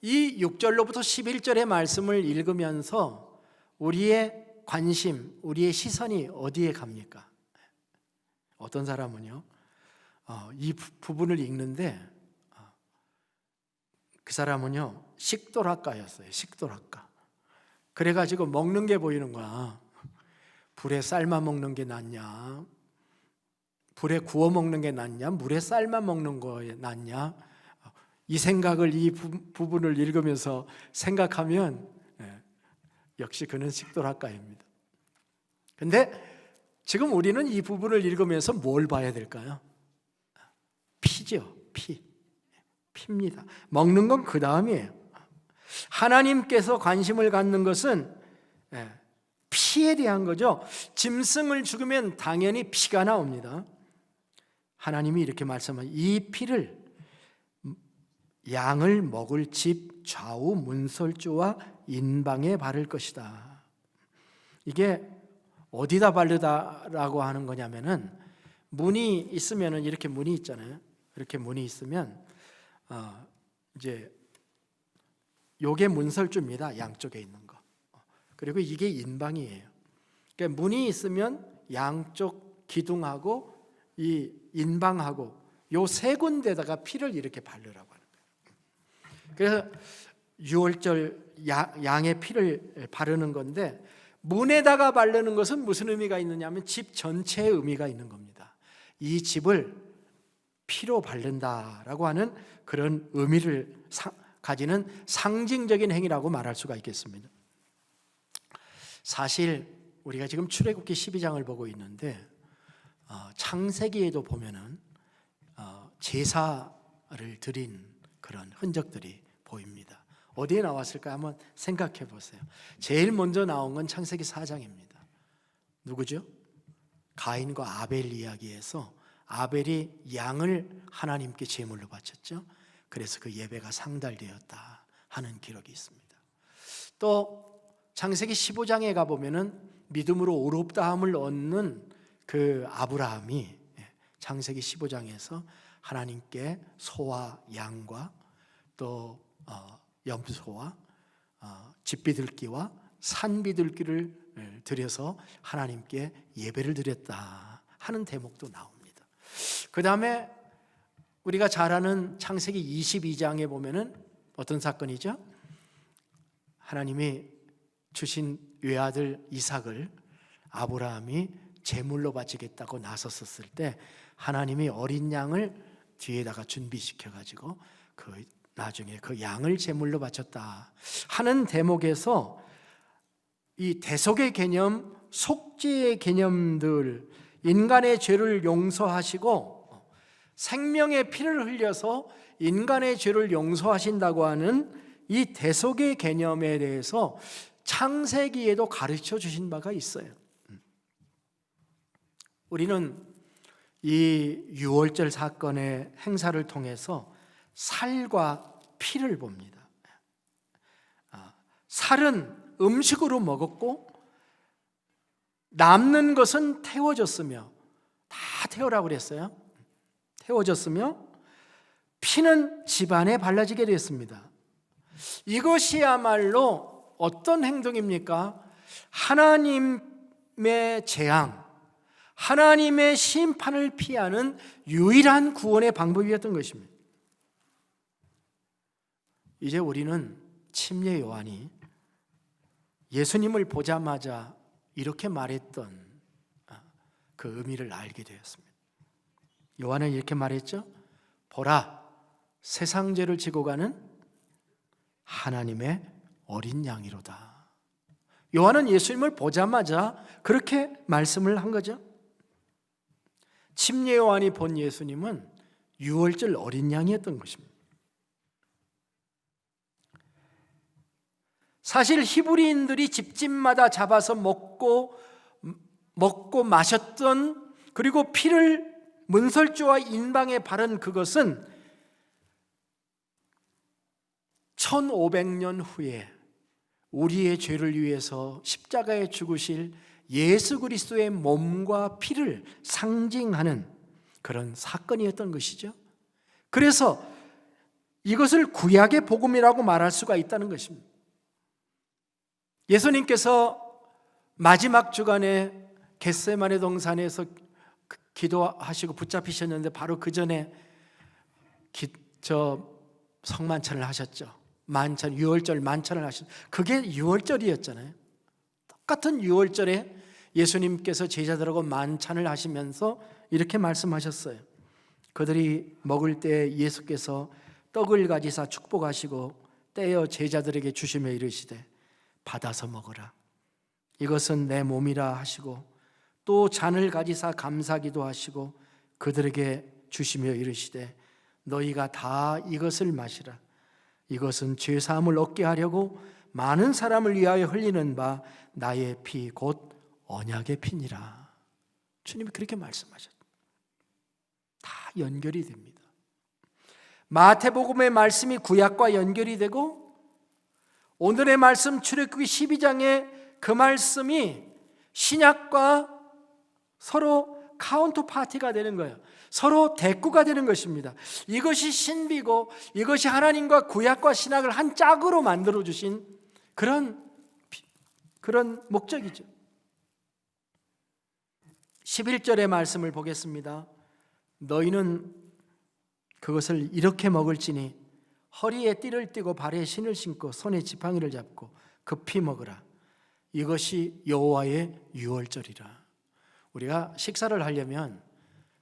A: 이 6절로부터 11절의 말씀을 읽으면서 우리의 관심, 우리의 시선이 어디에 갑니까? 어떤 사람은요, 이 부분을 읽는데 그 사람은요 식돌학과였어요. 식돌학과. 그래가지고 먹는 게 보이는 거야. 불에 삶아 먹는 게 낫냐, 불에 구워 먹는 게 낫냐, 물에 삶아 먹는 거 낫냐, 이 생각을, 이 부분을 읽으면서 생각하면 역시 그는 식돌학과입니다. 근데 지금 우리는 이 부분을 읽으면서 뭘 봐야 될까요? 피죠. 피입니다. 먹는 건 그 다음이에요. 하나님께서 관심을 갖는 것은 피에 대한 거죠. 짐승을 죽이면 당연히 피가 나옵니다. 하나님이 이렇게 말씀하시죠. 이 피를 양을 먹을 집 좌우 문설주와 인방에 바를 것이다. 이게 어디다 바르다라고 하는 거냐면은, 문이 있으면은, 이렇게 문이 있잖아요. 이렇게 문이 있으면 이제 요게 문설주입니다. 양쪽에 있는 거. 그리고 이게 인방이에요. 그러니까 문이 있으면 양쪽 기둥하고 이 인방하고 요 세 군데다가 피를 이렇게 바르라고 하는 거예요. 그래서 유월절 양의 피를 바르는 건데, 문에다가 바르는 것은 무슨 의미가 있느냐면 집 전체의 의미가 있는 겁니다. 이 집을 피로 바른다라고 하는 그런 의미를 가지는 상징적인 행위라고 말할 수가 있겠습니다. 사실 우리가 지금 출애굽기 12장을 보고 있는데, 창세기에도 보면은 제사를 드린 그런 흔적들이 보입니다. 어디에 나왔을까 한번 생각해 보세요. 제일 먼저 나온 건 창세기 4장입니다. 누구죠? 가인과 아벨 이야기에서 아벨이 양을 하나님께 제물로 바쳤죠. 그래서 그 예배가 상달되었다 하는 기록이 있습니다. 또 창세기 15장에 가보면은 믿음으로 의롭다함을 얻는 그 아브라함이 창세기 15장에서 하나님께 소와 양과 또 염소와 집비둘기와 산비둘기를 드려서 하나님께 예배를 드렸다 하는 대목도 나옵니다. 그 다음에 우리가 잘 아는 창세기 22장에 보면은 어떤 사건이죠? 하나님이 주신 외아들 이삭을 아브라함이 제물로 바치겠다고 나섰을 때 하나님이 어린 양을 뒤에다가 준비시켜 가지고 나중에 그 양을 제물로 바쳤다 하는 대목에서 이 대속의 개념, 속죄의 개념들, 인간의 죄를 용서하시고 생명의 피를 흘려서 인간의 죄를 용서하신다고 하는 이 대속의 개념에 대해서 창세기에도 가르쳐 주신 바가 있어요. 우리는 이 유월절 사건의 행사를 통해서 살과 피를 봅니다. 살은 음식으로 먹었고 남는 것은 태워졌으며, 다 태우라고 그랬어요. 태워졌으며 피는 집안에 발라지게 됐습니다. 이것이야말로 어떤 행동입니까? 하나님의 재앙, 하나님의 심판을 피하는 유일한 구원의 방법이었던 것입니다. 이제 우리는 침례 요한이 예수님을 보자마자 이렇게 말했던 그 의미를 알게 되었습니다. 요한은 이렇게 말했죠. 보라, 세상 죄를 지고 가는 하나님의 어린 양이로다. 요한은 예수님을 보자마자 그렇게 말씀을 한 거죠. 침례 요한이 본 예수님은 유월절 어린 양이었던 것입니다. 사실 히브리인들이 집집마다 잡아서 먹고 마셨던, 그리고 피를 문설주와 인방에 바른 그것은 1500년 후에 우리의 죄를 위해서 십자가에 죽으실 예수 그리스도의 몸과 피를 상징하는 그런 사건이었던 것이죠. 그래서 이것을 구약의 복음이라고 말할 수가 있다는 것입니다. 예수님께서 마지막 주간에 겟세마네 동산에서 기도하시고 붙잡히셨는데 바로 그 전에 성만찬을 하셨죠. 만찬, 유월절 만찬을 하셨죠. 그게 유월절이었잖아요. 똑같은 유월절에 예수님께서 제자들하고 만찬을 하시면서 이렇게 말씀하셨어요. 그들이 먹을 때 예수께서 떡을 가지사 축복하시고 떼어 제자들에게 주시며 이르시되 받아서 먹으라, 이것은 내 몸이라 하시고, 또 잔을 가지사 감사기도 하시고 그들에게 주시며 이르시되 너희가 다 이것을 마시라, 이것은 죄사함을 얻게 하려고 많은 사람을 위하여 흘리는 바 나의 피 곧 언약의 피니라. 주님이 그렇게 말씀하셨다. 다 연결이 됩니다. 마태복음의 말씀이 구약과 연결이 되고 오늘의 말씀 출애굽기 12장의 그 말씀이 신약과 서로 카운터파티가 되는 거예요. 서로 대꾸가 되는 것입니다. 이것이 신비고 이것이 하나님과 구약과 신약을 한 짝으로 만들어 주신 그런 목적이죠. 11절의 말씀을 보겠습니다. 너희는 그것을 이렇게 먹을지니 허리에 띠를 띠고 발에 신을 신고 손에 지팡이를 잡고 급히 먹으라. 이것이 여호와의 유월절이라. 우리가 식사를 하려면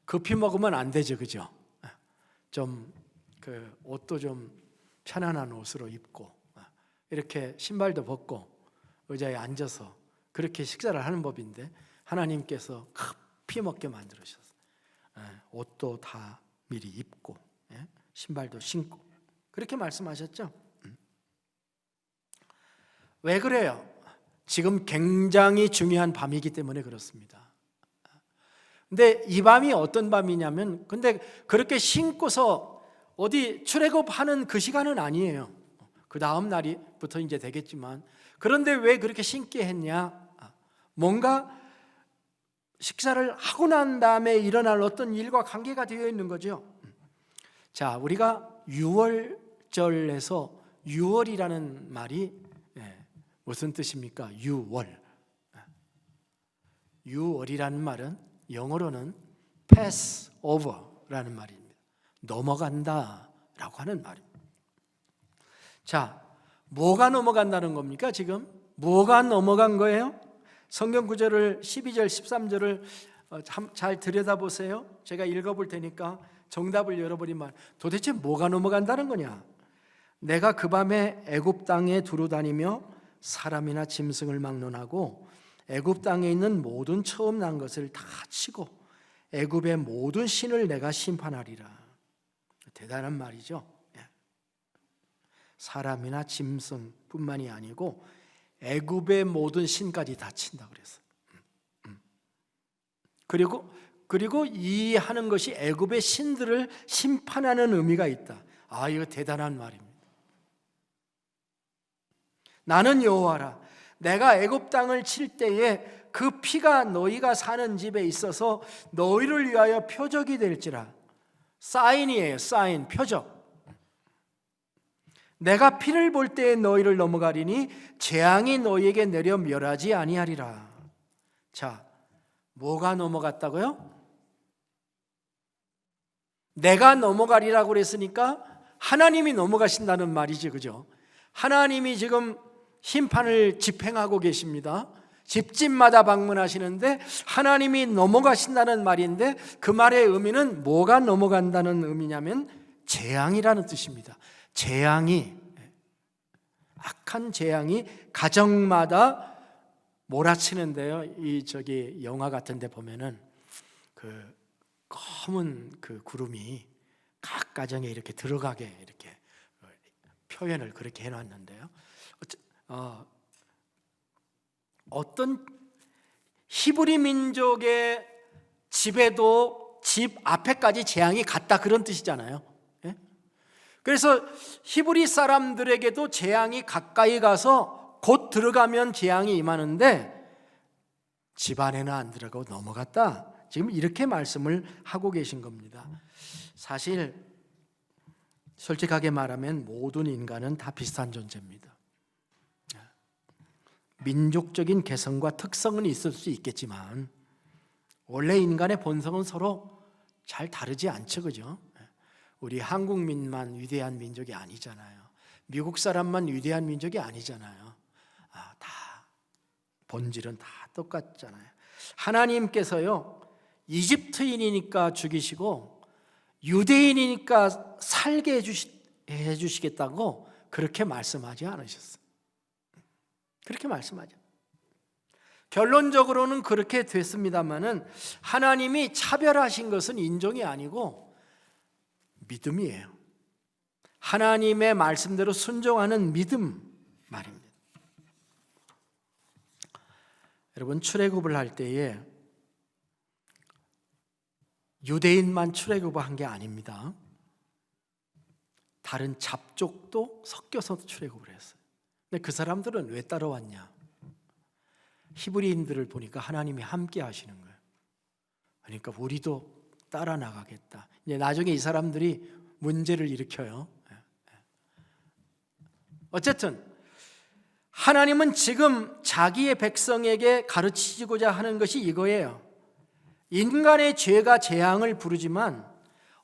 A: 급히 먹으면 안 되죠, 그죠? 좀 옷도 좀 편안한 옷으로 입고 이렇게 신발도 벗고 의자에 앉아서 그렇게 식사를 하는 법인데 하나님께서 급히 먹게 만들으셨어요. 옷도 다 미리 입고 신발도 신고 그렇게 말씀하셨죠. 왜 그래요? 지금 굉장히 중요한 밤이기 때문에 그렇습니다. 근데 이 밤이 어떤 밤이냐면 근데 그렇게 신고서 어디 출애굽하는 그 시간은 아니에요. 그 다음 날부터 이제 되겠지만 그런데 왜 그렇게 신게 했냐? 뭔가 식사를 하고 난 다음에 일어날 어떤 일과 관계가 되어 있는 거죠. 자, 우리가 유월절에서 유월이라는 말이 무슨 뜻입니까? 유월이라는 말은 영어로는 Passover라는 말입니다. 넘어간다라고 하는 말입니다. 자, 뭐가 넘어간다는 겁니까? 지금 뭐가 넘어간 거예요? 성경 구절을 12절 13절을 잘 들여다보세요. 제가 읽어볼 테니까 정답을 여러분이 도대체 뭐가 넘어간다는 거냐? 내가 그 밤에 애굽 땅에 두루 다니며 사람이나 짐승을 막론하고 애굽 땅에 있는 모든 처음 난 것을 다 치고 애굽의 모든 신을 내가 심판하리라. 대단한 말이죠. 사람이나 짐승뿐만이 아니고 애굽의 모든 신까지 다 친다 그랬어요. 그리고 이 하는 것이 애굽의 신들을 심판하는 의미가 있다. 이거 대단한 말입니다. 나는 여호와라. 내가 애굽 땅을 칠 때에 그 피가 너희가 사는 집에 있어서 너희를 위하여 표적이 될지라. 사인이에요. 사인, 표적. 내가 피를 볼 때에 너희를 넘어가리니 재앙이 너희에게 내려 멸하지 아니하리라. 자, 뭐가 넘어갔다고요? 내가 넘어가리라고 그랬으니까 하나님이 넘어가신다는 말이지, 그죠? 하나님이 지금 심판을 집행하고 계십니다. 집집마다 방문하시는데 하나님이 넘어가신다는 말인데 그 말의 의미는 뭐가 넘어간다는 의미냐면 재앙이라는 뜻입니다. 재앙이, 악한 재앙이 가정마다 몰아치는데요. 영화 같은 데 보면은 그 검은 그 구름이 각 가정에 이렇게 들어가게 이렇게 표현을 그렇게 해놨는데요. 어떤 히브리 민족의 집에도 집 앞에까지 재앙이 갔다 그런 뜻이잖아요. 그래서 히브리 사람들에게도 재앙이 가까이 가서 곧 들어가면 재앙이 임하는데 집 안에는 안 들어가고 넘어갔다. 지금 이렇게 말씀을 하고 계신 겁니다. 사실 솔직하게 말하면 모든 인간은 다 비슷한 존재입니다. 민족적인 개성과 특성은 있을 수 있겠지만 원래 인간의 본성은 서로 잘 다르지 않죠, 그죠? 우리 한국민만 위대한 민족이 아니잖아요. 미국 사람만 위대한 민족이 아니잖아요. 다 본질은 다 똑같잖아요. 하나님께서요, 이집트인이니까 죽이시고 유대인이니까 살게 해주시겠다고 그렇게 말씀하지 않으셨어요. 그렇게 말씀하죠. 결론적으로는 그렇게 됐습니다마는 하나님이 차별하신 것은 인종이 아니고 믿음이에요. 하나님의 말씀대로 순종하는 믿음 말입니다. 여러분, 출애굽을 할 때에 유대인만 출애굽을 한 게 아닙니다. 다른 잡족도 섞여서 출애굽을 했어요. 근데 그 사람들은 왜 따라왔냐? 히브리인들을 보니까 하나님이 함께 하시는 거예요. 그러니까 우리도 따라 나가겠다. 이제 나중에 이 사람들이 문제를 일으켜요. 어쨌든 하나님은 지금 자기의 백성에게 가르치고자 하는 것이 이거예요. 인간의 죄가 재앙을 부르지만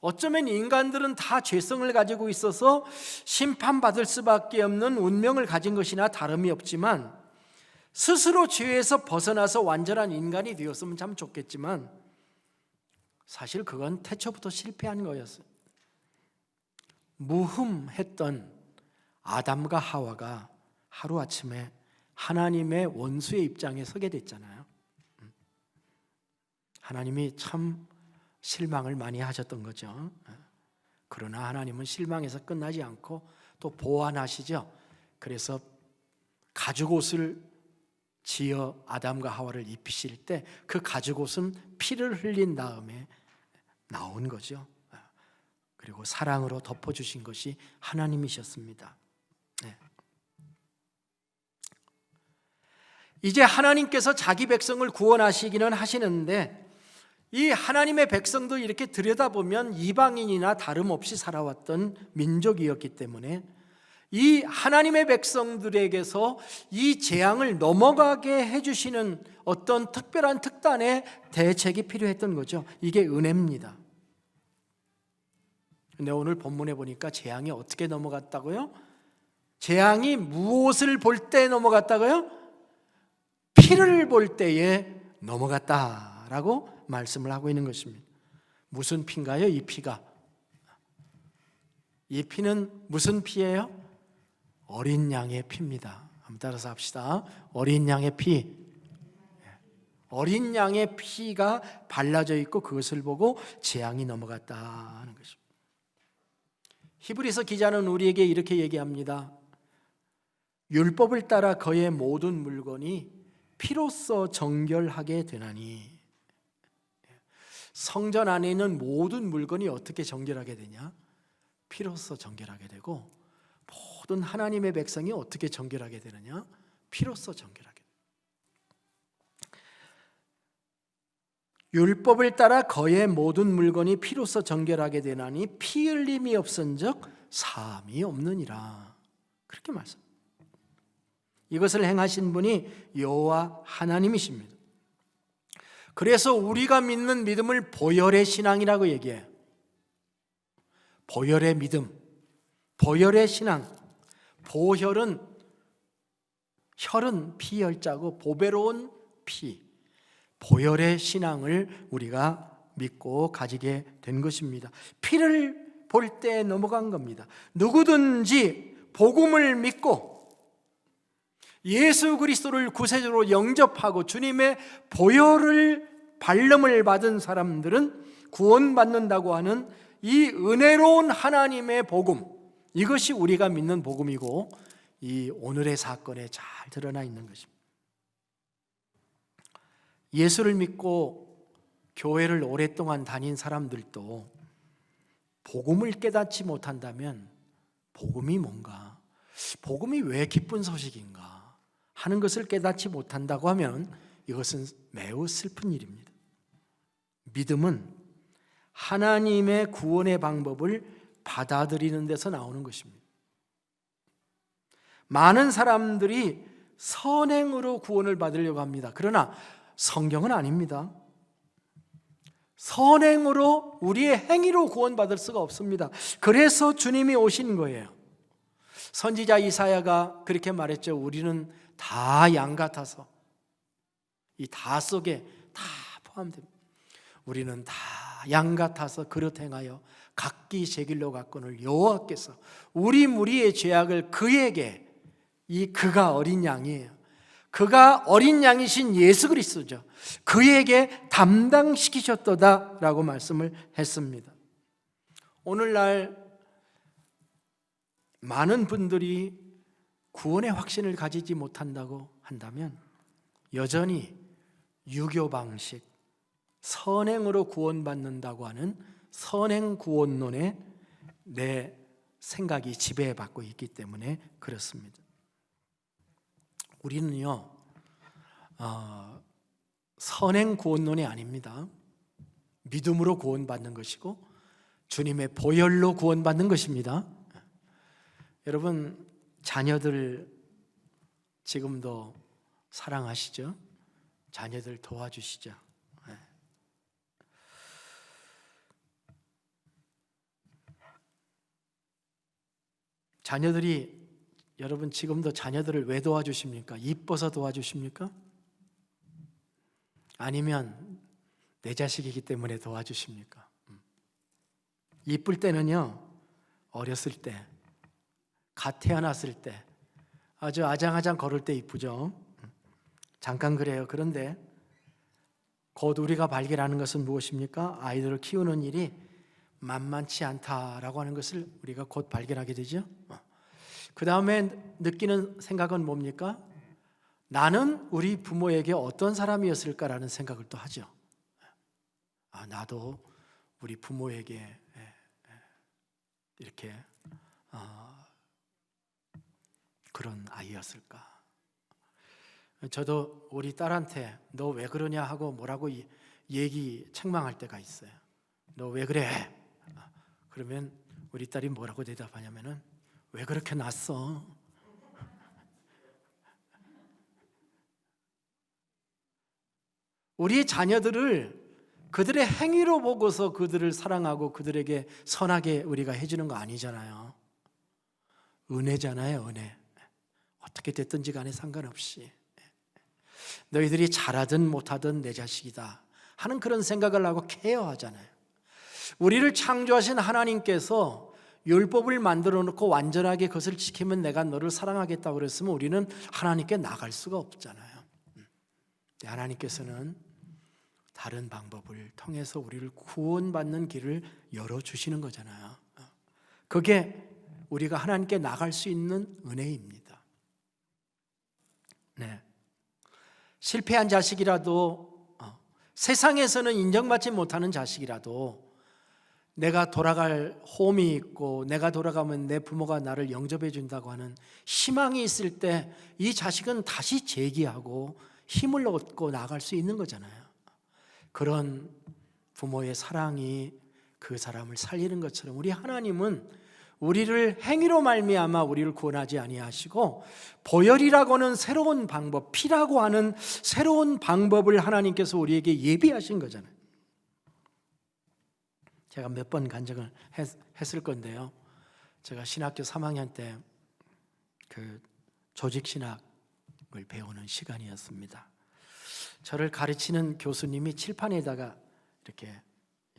A: 어쩌면 인간들은 다 죄성을 가지고 있어서 심판받을 수밖에 없는 운명을 가진 것이나 다름이 없지만 스스로 죄에서 벗어나서 완전한 인간이 되었으면 참 좋겠지만 사실 그건 태초부터 실패한 거였어요. 무흠했던 아담과 하와가 하루아침에 하나님의 원수의 입장에 서게 됐잖아요. 하나님이 참 실망을 많이 하셨던 거죠. 그러나 하나님은 실망해서 끝나지 않고 또 보완하시죠. 그래서 가죽옷을 지어 아담과 하와를 입히실 때 그 가죽옷은 피를 흘린 다음에 나온 거죠. 그리고 사랑으로 덮어주신 것이 하나님이셨습니다. 네. 이제 하나님께서 자기 백성을 구원하시기는 하시는데 이 하나님의 백성도 이렇게 들여다보면 이방인이나 다름없이 살아왔던 민족이었기 때문에 이 하나님의 백성들에게서 이 재앙을 넘어가게 해주시는 어떤 특별한 특단의 대책이 필요했던 거죠. 이게 은혜입니다. 근데 오늘 본문에 보니까 재앙이 어떻게 넘어갔다고요? 재앙이 무엇을 볼 때 넘어갔다고요? 피를 볼 때에 넘어갔다라고 말씀을 하고 있는 것입니다. 무슨 피인가요? 이 피가. 이 피는 무슨 피예요? 어린 양의 피입니다. 한번 따라서 합시다. 어린 양의 피. 어린 양의 피가 발라져 있고 그것을 보고 재앙이 넘어갔다는 것입니다. 히브리서 기자는 우리에게 이렇게 얘기합니다. 율법을 따라 그의 모든 물건이 피로써 정결하게 되나니. 성전 안에 있는 모든 물건이 어떻게 정결하게 되냐? 피로써 정결하게 되고, 모든 하나님의 백성이 어떻게 정결하게 되느냐? 피로써 정결하게. 율법을 따라 거의 모든 물건이 피로써 정결하게 되나니 피 흘림이 없은즉 사함이 없느니라. 그렇게 말씀. 이것을 행하신 분이 여호와 하나님이십니다. 그래서 우리가 믿는 믿음을 보혈의 신앙이라고 얘기해요. 보혈의 믿음, 보혈의 신앙. 보혈은 혈은 피혈자고 보배로운 피. 보혈의 신앙을 우리가 믿고 가지게 된 것입니다. 피를 볼 때 넘어간 겁니다. 누구든지 복음을 믿고 예수 그리스도를 구세주로 영접하고 주님의 보혈을 발름을 받은 사람들은 구원받는다고 하는 이 은혜로운 하나님의 복음, 이것이 우리가 믿는 복음이고 이 오늘의 사건에 잘 드러나 있는 것입니다. 예수를 믿고 교회를 오랫동안 다닌 사람들도 복음을 깨닫지 못한다면 복음이 뭔가, 복음이 왜 기쁜 소식인가 하는 것을 깨닫지 못한다고 하면 이것은 매우 슬픈 일입니다. 믿음은 하나님의 구원의 방법을 받아들이는 데서 나오는 것입니다. 많은 사람들이 선행으로 구원을 받으려고 합니다. 그러나 성경은 아닙니다. 선행으로 우리의 행위로 구원받을 수가 없습니다. 그래서 주님이 오신 거예요. 선지자 이사야가 그렇게 말했죠. 우리는 다 양 같아서, 이 다 속에 다 포함됩니다. 우리는 다 양 같아서 그릇 행하여 각기 제 길로 갔거늘 여호와께서 우리 무리의 죄악을 그에게, 이 그가 어린 양이에요. 그가 어린 양이신 예수 그리스도죠. 그에게 담당시키셨도다라고 말씀을 했습니다. 오늘날 많은 분들이 구원의 확신을 가지지 못한다고 한다면 여전히 유교 방식, 선행으로 구원받는다고 하는 선행 구원론에 내 생각이 지배받고 있기 때문에 그렇습니다. 우리는요 선행 구원론이 아닙니다. 믿음으로 구원받는 것이고 주님의 보혈로 구원받는 것입니다. 여러분 자녀들 지금도 사랑하시죠? 자녀들 도와주시죠. 자녀들이 여러분 지금도 자녀들을 왜 도와주십니까? 이뻐서 도와주십니까? 아니면 내 자식이기 때문에 도와주십니까? 이쁠 때는요 어렸을 때, 갓 태어났을 때, 아주 아장아장 걸을 때 이쁘죠. 잠깐 그래요. 그런데 곧 우리가 발견하는 것은 무엇입니까? 아이들을 키우는 일이 만만치 않다라고 하는 것을 우리가 곧 발견하게 되죠. 그 다음에 느끼는 생각은 뭡니까? 나는 우리 부모에게 어떤 사람이었을까라는 생각을 또 하죠. 나도 우리 부모에게 이렇게 그런 아이였을까? 저도 우리 딸한테 너 왜 그러냐 하고 뭐라고 책망할 때가 있어요. 너 왜 그래? 그러면 우리 딸이 뭐라고 대답하냐면은 왜 그렇게 났어? 우리 자녀들을 그들의 행위로 보고서 그들을 사랑하고 그들에게 선하게 우리가 해주는 거 아니잖아요. 은혜잖아요, 은혜. 어떻게 됐든지 간에 상관없이 너희들이 잘하든 못하든 내 자식이다 하는 그런 생각을 하고 케어하잖아요. 우리를 창조하신 하나님께서 율법을 만들어 놓고 완전하게 그것을 지키면 내가 너를 사랑하겠다고 그랬으면 우리는 하나님께 나갈 수가 없잖아요. 하나님께서는 다른 방법을 통해서 우리를 구원받는 길을 열어주시는 거잖아요. 그게 우리가 하나님께 나갈 수 있는 은혜입니다. 네. 실패한 자식이라도 세상에서는 인정받지 못하는 자식이라도 내가 돌아갈 홈이 있고 내가 돌아가면 내 부모가 나를 영접해 준다고 하는 희망이 있을 때 이 자식은 다시 재기하고 힘을 얻고 나갈 수 있는 거잖아요. 그런 부모의 사랑이 그 사람을 살리는 것처럼 우리 하나님은 우리를 행위로 말미암아 우리를 구원하지 아니하시고 보혈이라고 하는 새로운 방법, 피라고 하는 새로운 방법을 하나님께서 우리에게 예비하신 거잖아요. 제가 몇 번 간증을 했을 건데요. 제가 신학교 3학년 때 그 조직신학을 배우는 시간이었습니다. 저를 가르치는 교수님이 칠판에다가 이렇게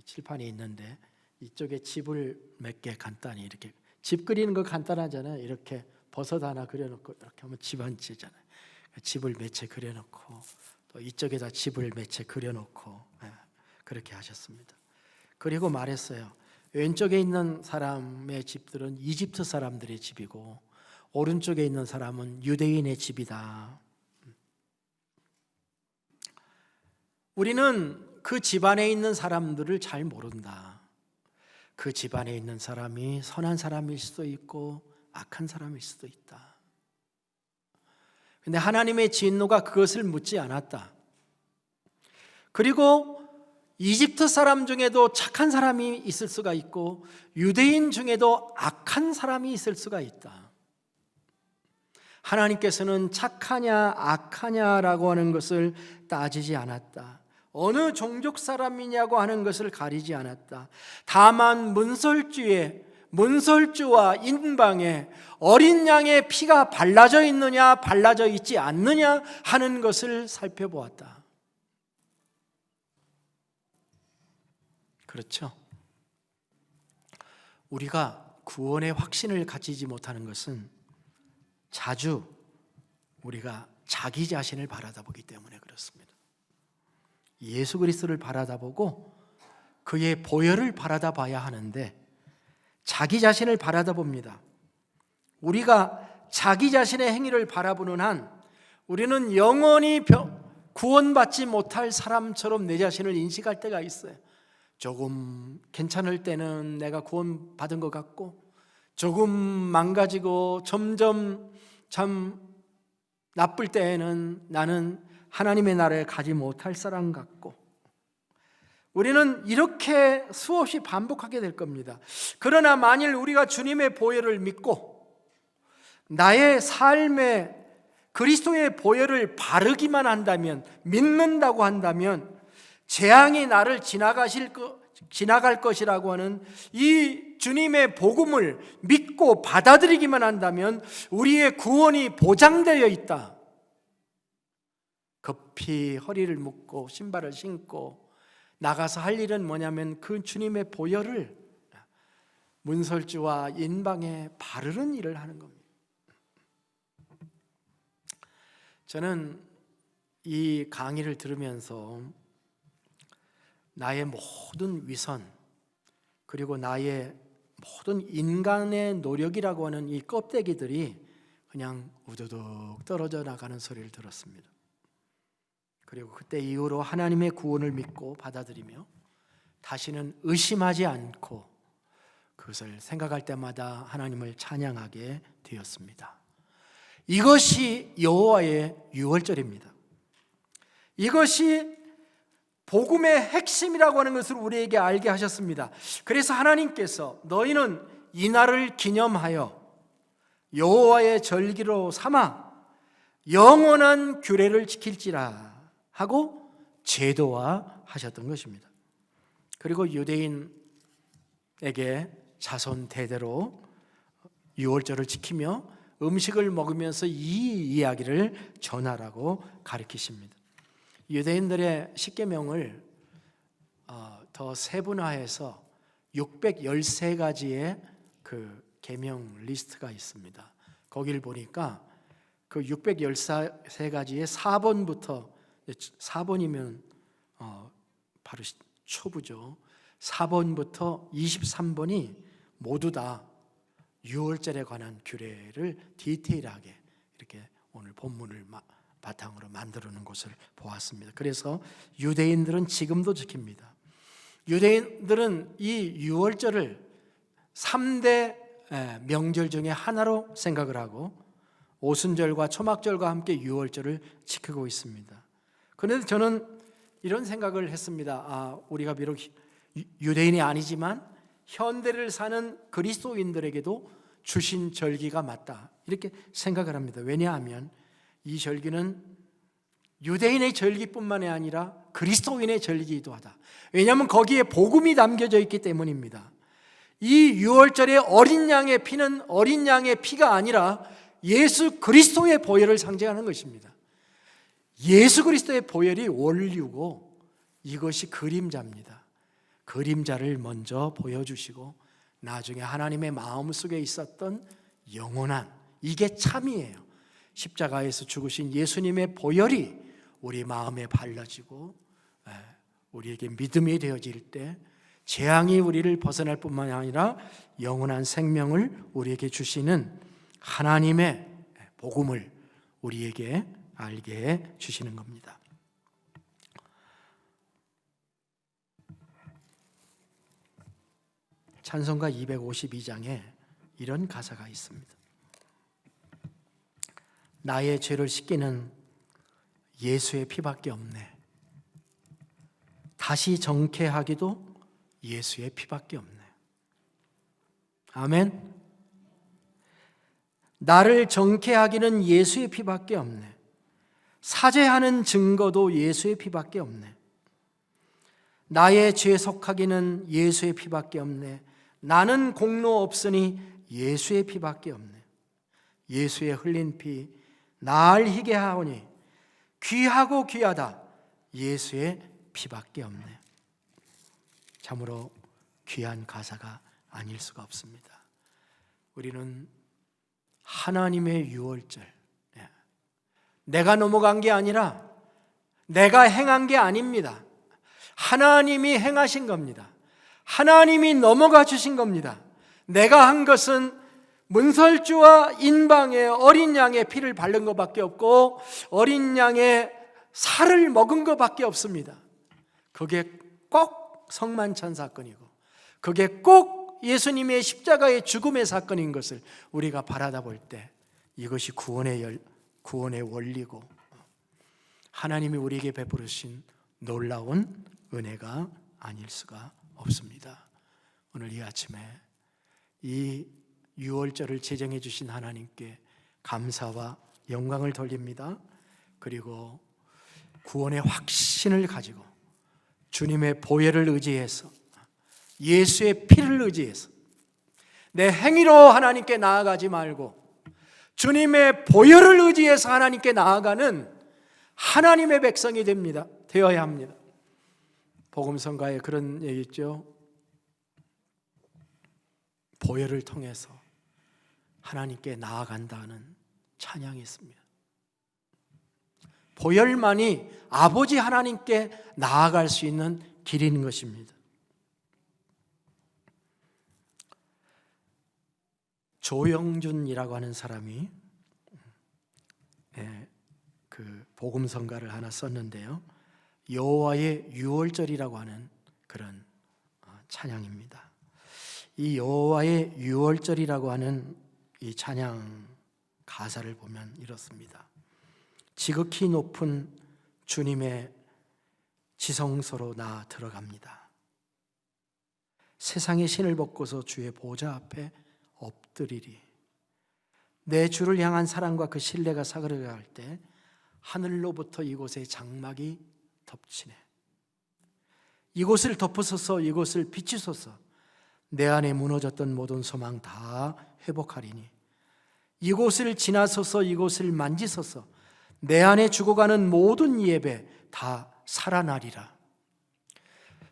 A: 칠판이 있는데 이쪽에 집을 몇 개 간단히 이렇게 집 그리는 거 간단하잖아요. 이렇게 버섯 하나 그려놓고 이렇게 하면 집 한 채잖아요. 집을 몇 채 그려놓고 또 이쪽에다 집을 몇 채 그려놓고 그렇게 하셨습니다. 그리고 말했어요. 왼쪽에 있는 사람의 집들은 이집트 사람들의 집이고 오른쪽에 있는 사람은 유대인의 집이다. 우리는 그 집안에 있는 사람들을 잘 모른다. 그 집안에 있는 사람이 선한 사람일 수도 있고 악한 사람일 수도 있다. 근데 하나님의 진노가 그것을 묻지 않았다. 그리고 이집트 사람 중에도 착한 사람이 있을 수가 있고 유대인 중에도 악한 사람이 있을 수가 있다. 하나님께서는 착하냐 악하냐라고 하는 것을 따지지 않았다. 어느 종족 사람이냐고 하는 것을 가리지 않았다. 다만 문설주와 인방에 어린 양의 피가 발라져 있느냐 발라져 있지 않느냐 하는 것을 살펴보았다. 그렇죠? 우리가 구원의 확신을 가지지 못하는 것은 자주 우리가 자기 자신을 바라다보기 때문에 그렇습니다. 예수 그리스도를 바라다보고 그의 보혈을 바라다봐야 하는데 자기 자신을 바라다봅니다. 우리가 자기 자신의 행위를 바라보는 한 우리는 영원히 구원받지 못할 사람처럼 내 자신을 인식할 때가 있어요. 조금 괜찮을 때는 내가 구원받은 것 같고 조금 망가지고 점점 참 나쁠 때에는 나는 하나님의 나라에 가지 못할 사람 같고, 우리는 이렇게 수없이 반복하게 될 겁니다. 그러나 만일 우리가 주님의 보혈을 믿고 나의 삶에 그리스도의 보혈을 바르기만 한다면, 믿는다고 한다면 재앙이 나를 지나갈 것이라고 하는 이 주님의 복음을 믿고 받아들이기만 한다면 우리의 구원이 보장되어 있다. 급히 허리를 묶고 신발을 신고 나가서 할 일은 뭐냐면 그 주님의 보혈을 문설주와 인방에 바르는 일을 하는 겁니다. 저는 이 강의를 들으면서 나의 모든 위선, 그리고 나의 모든 인간의 노력이라고 하는 이 껍데기들이 그냥 우두둑 떨어져 나가는 소리를 들었습니다. 그리고 그때 이후로 하나님의 구원을 믿고 받아들이며 다시는 의심하지 않고 그것을 생각할 때마다 하나님을 찬양하게 되었습니다. 이것이 여호와의 유월절입니다. 이것이 복음의 핵심이라고 하는 것을 우리에게 알게 하셨습니다. 그래서 하나님께서 너희는 이 날을 기념하여 여호와의 절기로 삼아 영원한 규례를 지킬지라 하고 제도화하셨던 것입니다. 그리고 유대인에게 자손 대대로 유월절을 지키며 음식을 먹으면서 이 이야기를 전하라고 가르치십니다. 유대인들의 십계명을 더 세분화해서 613가지의 그 계명 리스트가 있습니다. 거기를 보니까 그 613가지의 4번부터, 4번이면 바로 초부죠. 4번부터 23번이 모두 다 유월절에 관한 규례를 디테일하게 이렇게 오늘 본문을 바탕으로 만들어 놓은 것을 보았습니다. 그래서 유대인들은 지금도 지킵니다. 유대인들은 이 유월절을 3대 명절 중에 하나로 생각을 하고 오순절과 초막절과 함께 유월절을 지키고 있습니다. 그런데 저는 이런 생각을 했습니다. 우리가 비록 유대인이 아니지만 현대를 사는 그리스도인들에게도 주신 절기가 맞다, 이렇게 생각을 합니다. 왜냐하면 이 절기는 유대인의 절기뿐만이 아니라 그리스도인의 절기이기도 하다. 왜냐하면 거기에 복음이 담겨져 있기 때문입니다. 이 유월절의 어린 양의 피는 어린 양의 피가 아니라 예수 그리스도의 보혈을 상징하는 것입니다. 예수 그리스도의 보혈이 원류고 이것이 그림자입니다. 그림자를 먼저 보여주시고 나중에 하나님의 마음속에 있었던 영원한, 이게 참이에요. 십자가에서 죽으신 예수님의 보혈이 우리 마음에 발라지고 우리에게 믿음이 되어질 때 재앙이 우리를 벗어날 뿐만 아니라 영원한 생명을 우리에게 주시는 하나님의 복음을 우리에게 알게 해 주시는 겁니다. 찬송가 252장에 이런 가사가 있습니다. 나의 죄를 씻기는 예수의 피밖에 없네. 다시 정케하기도 예수의 피밖에 없네. 아멘. 나를 정케하기는 예수의 피밖에 없네. 사죄하는 증거도 예수의 피밖에 없네. 나의 죄 속하기는 예수의 피밖에 없네. 나는 공로 없으니 예수의 피밖에 없네. 예수의 흘린 피 날 희게 하오니 귀하고 귀하다. 예수의 피밖에 없네. 참으로 귀한 가사가 아닐 수가 없습니다. 우리는 하나님의 유월절, 내가 넘어간 게 아니라 내가 행한 게 아닙니다. 하나님이 행하신 겁니다. 하나님이 넘어가 주신 겁니다. 내가 한 것은 문설주와 인방의 어린 양의 피를 바른 것밖에 없고 어린 양의 살을 먹은 것밖에 없습니다. 그게 꼭 성만찬 사건이고 그게 꼭 예수님의 십자가의 죽음의 사건인 것을 우리가 바라다 볼 때 이것이 구원의 구원의 원리고 하나님이 우리에게 베푸르신 놀라운 은혜가 아닐 수가 없습니다. 오늘 이 아침에 이 유월절을 제정해 주신 하나님께 감사와 영광을 돌립니다. 그리고 구원의 확신을 가지고 주님의 보혈을 의지해서 예수의 피를 의지해서 내 행위로 하나님께 나아가지 말고 주님의 보혈을 의지해서 하나님께 나아가는 하나님의 백성이 되어야 합니다. 복음성가에 그런 얘기 있죠. 보혈을 통해서 하나님께 나아간다는 찬양이 있습니다. 보혈만이 아버지 하나님께 나아갈 수 있는 길인 것입니다. 조영준이라고 하는 사람이 그 복음성가를 하나 썼는데요. 여호와의 유월절이라고 하는 그런 찬양입니다. 이 여호와의 유월절이라고 하는 이 찬양 가사를 보면 이렇습니다. 지극히 높은 주님의 지성소로 나 들어갑니다. 세상의 신을 벗고서 주의 보좌 앞에 엎드리리. 내 주를 향한 사랑과 그 신뢰가 사그라갈 때 하늘로부터 이곳에 장막이 덮치네. 이곳을 덮으소서, 이곳을 비추소서. 내 안에 무너졌던 모든 소망 다 회복하리니 이곳을 지나소서, 이곳을 만지소서. 내 안에 죽어가는 모든 예배 다 살아나리라.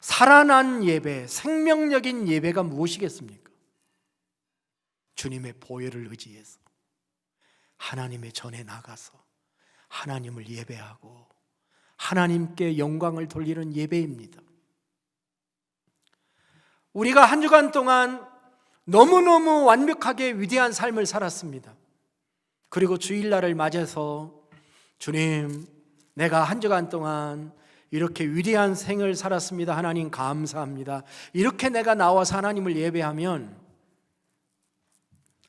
A: 살아난 예배, 생명력인 예배가 무엇이겠습니까? 주님의 보혈을 의지해서 하나님의 전에 나가서 하나님을 예배하고 하나님께 영광을 돌리는 예배입니다. 우리가 한 주간 동안 너무너무 완벽하게 위대한 삶을 살았습니다. 그리고 주일날을 맞아서 주님, 내가 한 주간 동안 이렇게 위대한 생을 살았습니다. 하나님 감사합니다. 이렇게 내가 나와서 하나님을 예배하면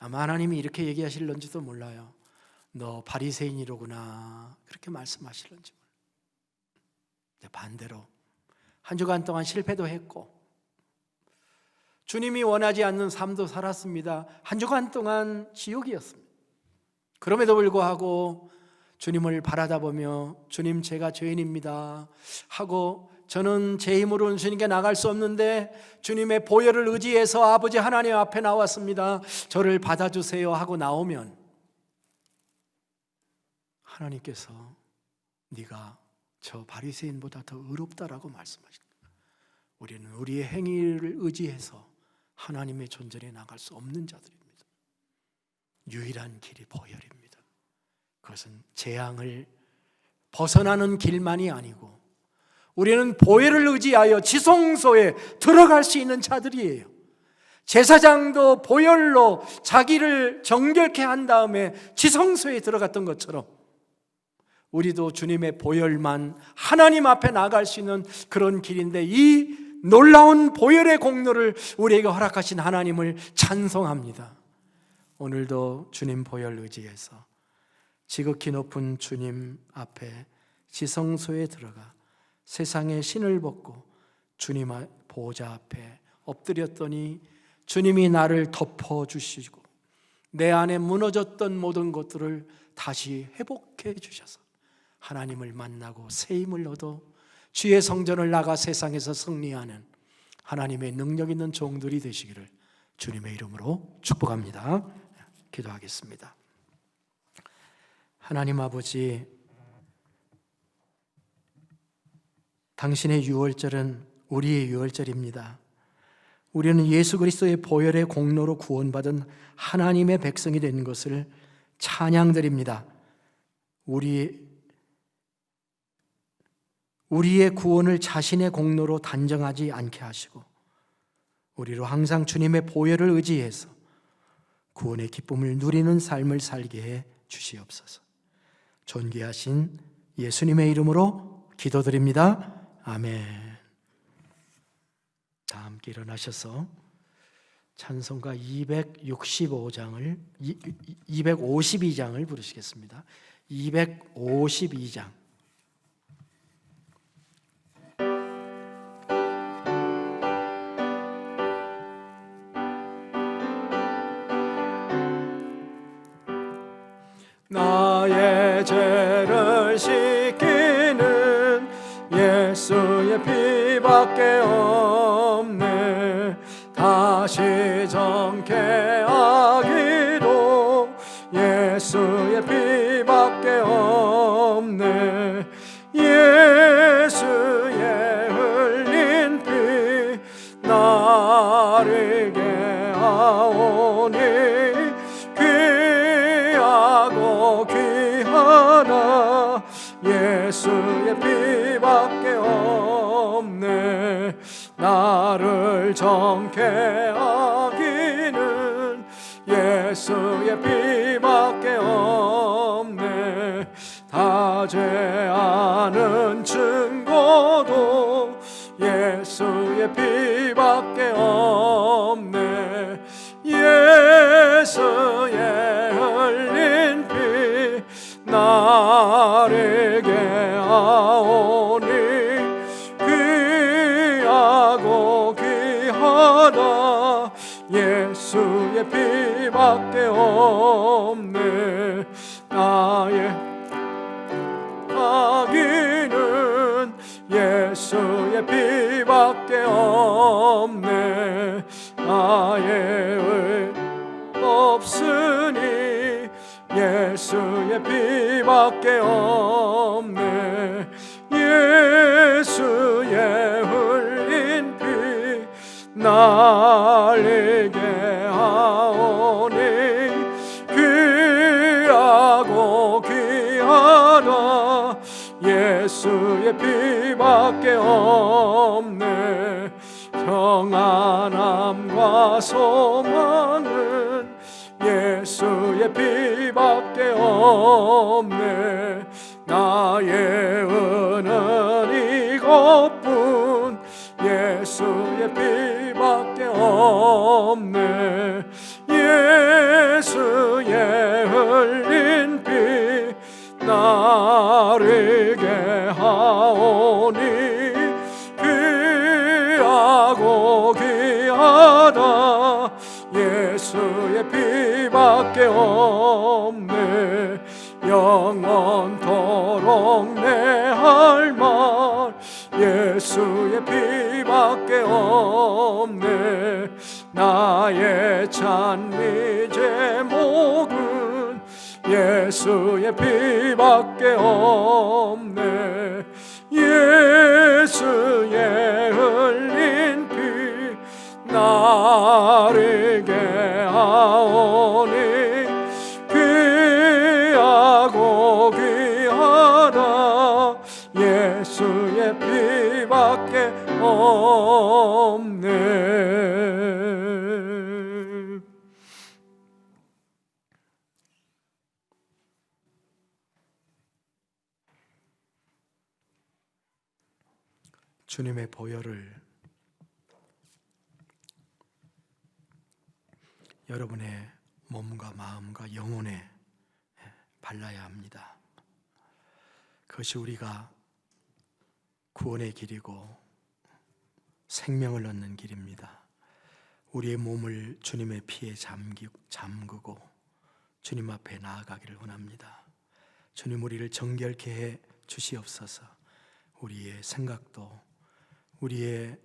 A: 아마 하나님이 이렇게 얘기하실런지도 몰라요. 너 바리새인이로구나. 그렇게 말씀하실런지 몰라요. 반대로 한 주간 동안 실패도 했고 주님이 원하지 않는 삶도 살았습니다. 한 주간 동안 지옥이었습니다. 그럼에도 불구하고 주님을 바라다보며 주님 제가 죄인입니다 하고 저는 제 힘으로는 주님께 나갈 수 없는데 주님의 보혈을 의지해서 아버지 하나님 앞에 나왔습니다. 저를 받아주세요 하고 나오면 하나님께서 네가 저 바리새인보다 더 의롭다라고 말씀하십니다. 우리는 우리의 행위를 의지해서 하나님의 존전에 나갈 수 없는 자들입니다. 유일한 길이 보혈입니다. 그것은 재앙을 벗어나는 길만이 아니고 우리는 보혈을 의지하여 지성소에 들어갈 수 있는 자들이에요. 제사장도 보혈로 자기를 정결케 한 다음에 지성소에 들어갔던 것처럼 우리도 주님의 보혈만 하나님 앞에 나갈 수 있는 그런 길인데 이 놀라운 보혈의 공로를 우리에게 허락하신 하나님을 찬송합니다. 오늘도 주님 보혈 의지해서 지극히 높은 주님 앞에 지성소에 들어가 세상의 신을 벗고 주님 보좌 앞에 엎드렸더니 주님이 나를 덮어주시고 내 안에 무너졌던 모든 것들을 다시 회복해 주셔서 하나님을 만나고 새 힘을 얻어 주의 성전을 나가 세상에서 승리하는 하나님의 능력 있는 종들이 되시기를 주님의 이름으로 축복합니다. 기도하겠습니다. 하나님 아버지, 당신의 유월절은 우리의 유월절입니다. 우리는 예수 그리스도의 보혈의 공로로 구원받은 하나님의 백성이 된 것을 찬양드립니다. 우리의 구원을 자신의 공로로 단정하지 않게 하시고 우리로 항상 주님의 보혈을 의지해서 구원의 기쁨을 누리는 삶을 살게 해 주시옵소서. 존귀하신 예수님의 이름으로 기도드립니다. 아멘. 다 함께 일어나셔서 찬송가 252장을 부르시겠습니다. 252장. 나의 죄를 씻기는 예수의 피밖에 없네. 다시 정케하기도 예수의 피밖에 없네. 예수의 흘린 피 나를 개하오니 귀하고 귀하나 예수의 피밖에 없네. 나를 정케 하기는 예수의 피밖에 없네. 다 죄아는 증거도 예수의 피밖에 없네. 예수의 흘린 피 나를 개하오니 귀하고 귀하다 예수의 피밖에 없네. 나의 악인은 예수의 피밖에 없네. 나의 의 없으니 예수의 피밖에 없네. 예수의 흘린 피 나를 개하오니 귀하고 귀하다 예수의 피밖에 없네. 평안함과 소망은 예수의 피밖에 없네. 나의 은은 이것뿐 예수의 피밖에 없네. 예수의 흘린 피 나를 개하오니 귀하고 귀하다 예수의 피밖에 없네. 영원토록 내 할 말 예수의 피밖에 없네. 나의 찬미 제목은 예수의 피밖에 없네. 예수의 흘린 피 나를 개하오니 귀하고 귀하다 예수의 피밖에 없네. 주님의 보혈을 여러분의 몸과 마음과 영혼에 발라야 합니다. 그것이 우리가 구원의 길이고 생명을 얻는 길입니다. 우리의 몸을 주님의 피에 잠그고 주님 앞에 나아가기를 원합니다. 주님 우리를 정결케 해 주시옵소서. 우리의 생각도 우리의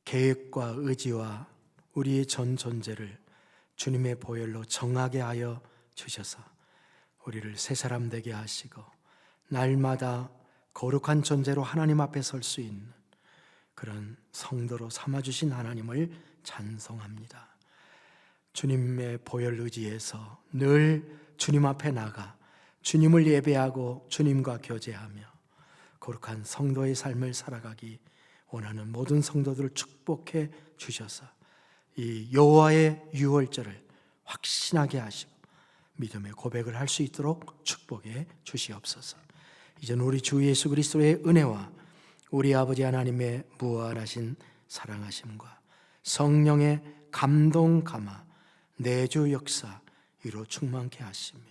A: 계획과 의지와 우리의 전 존재를 주님의 보혈로 정하게 하여 주셔서 우리를 새 사람 되게 하시고 날마다 거룩한 존재로 하나님 앞에 설 수 있는 그런 성도로 삼아주신 하나님을 찬송합니다. 주님의 보혈 의지에서 늘 주님 앞에 나가 주님을 예배하고 주님과 교제하며 거룩한 성도의 삶을 살아가기 원하는 모든 성도들을 축복해 주셔서 이 여호와의 유월절을 확신하게 하시고 믿음의 고백을 할 수 있도록 축복해 주시옵소서. 이제는 우리 주 예수 그리스도의 은혜와 우리 아버지 하나님의 무한하신 사랑하심과 성령의 감동 감화 내주 역사 이로 충만케 하심이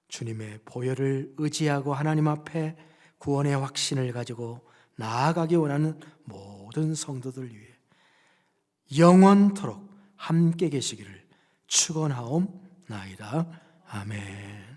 A: 주님의 보혈을 의지하고 하나님 앞에 구원의 확신을 가지고 나아가기 원하는 모든 성도들 위해 영원토록 함께 계시기를 축원하옵나이다. 아멘.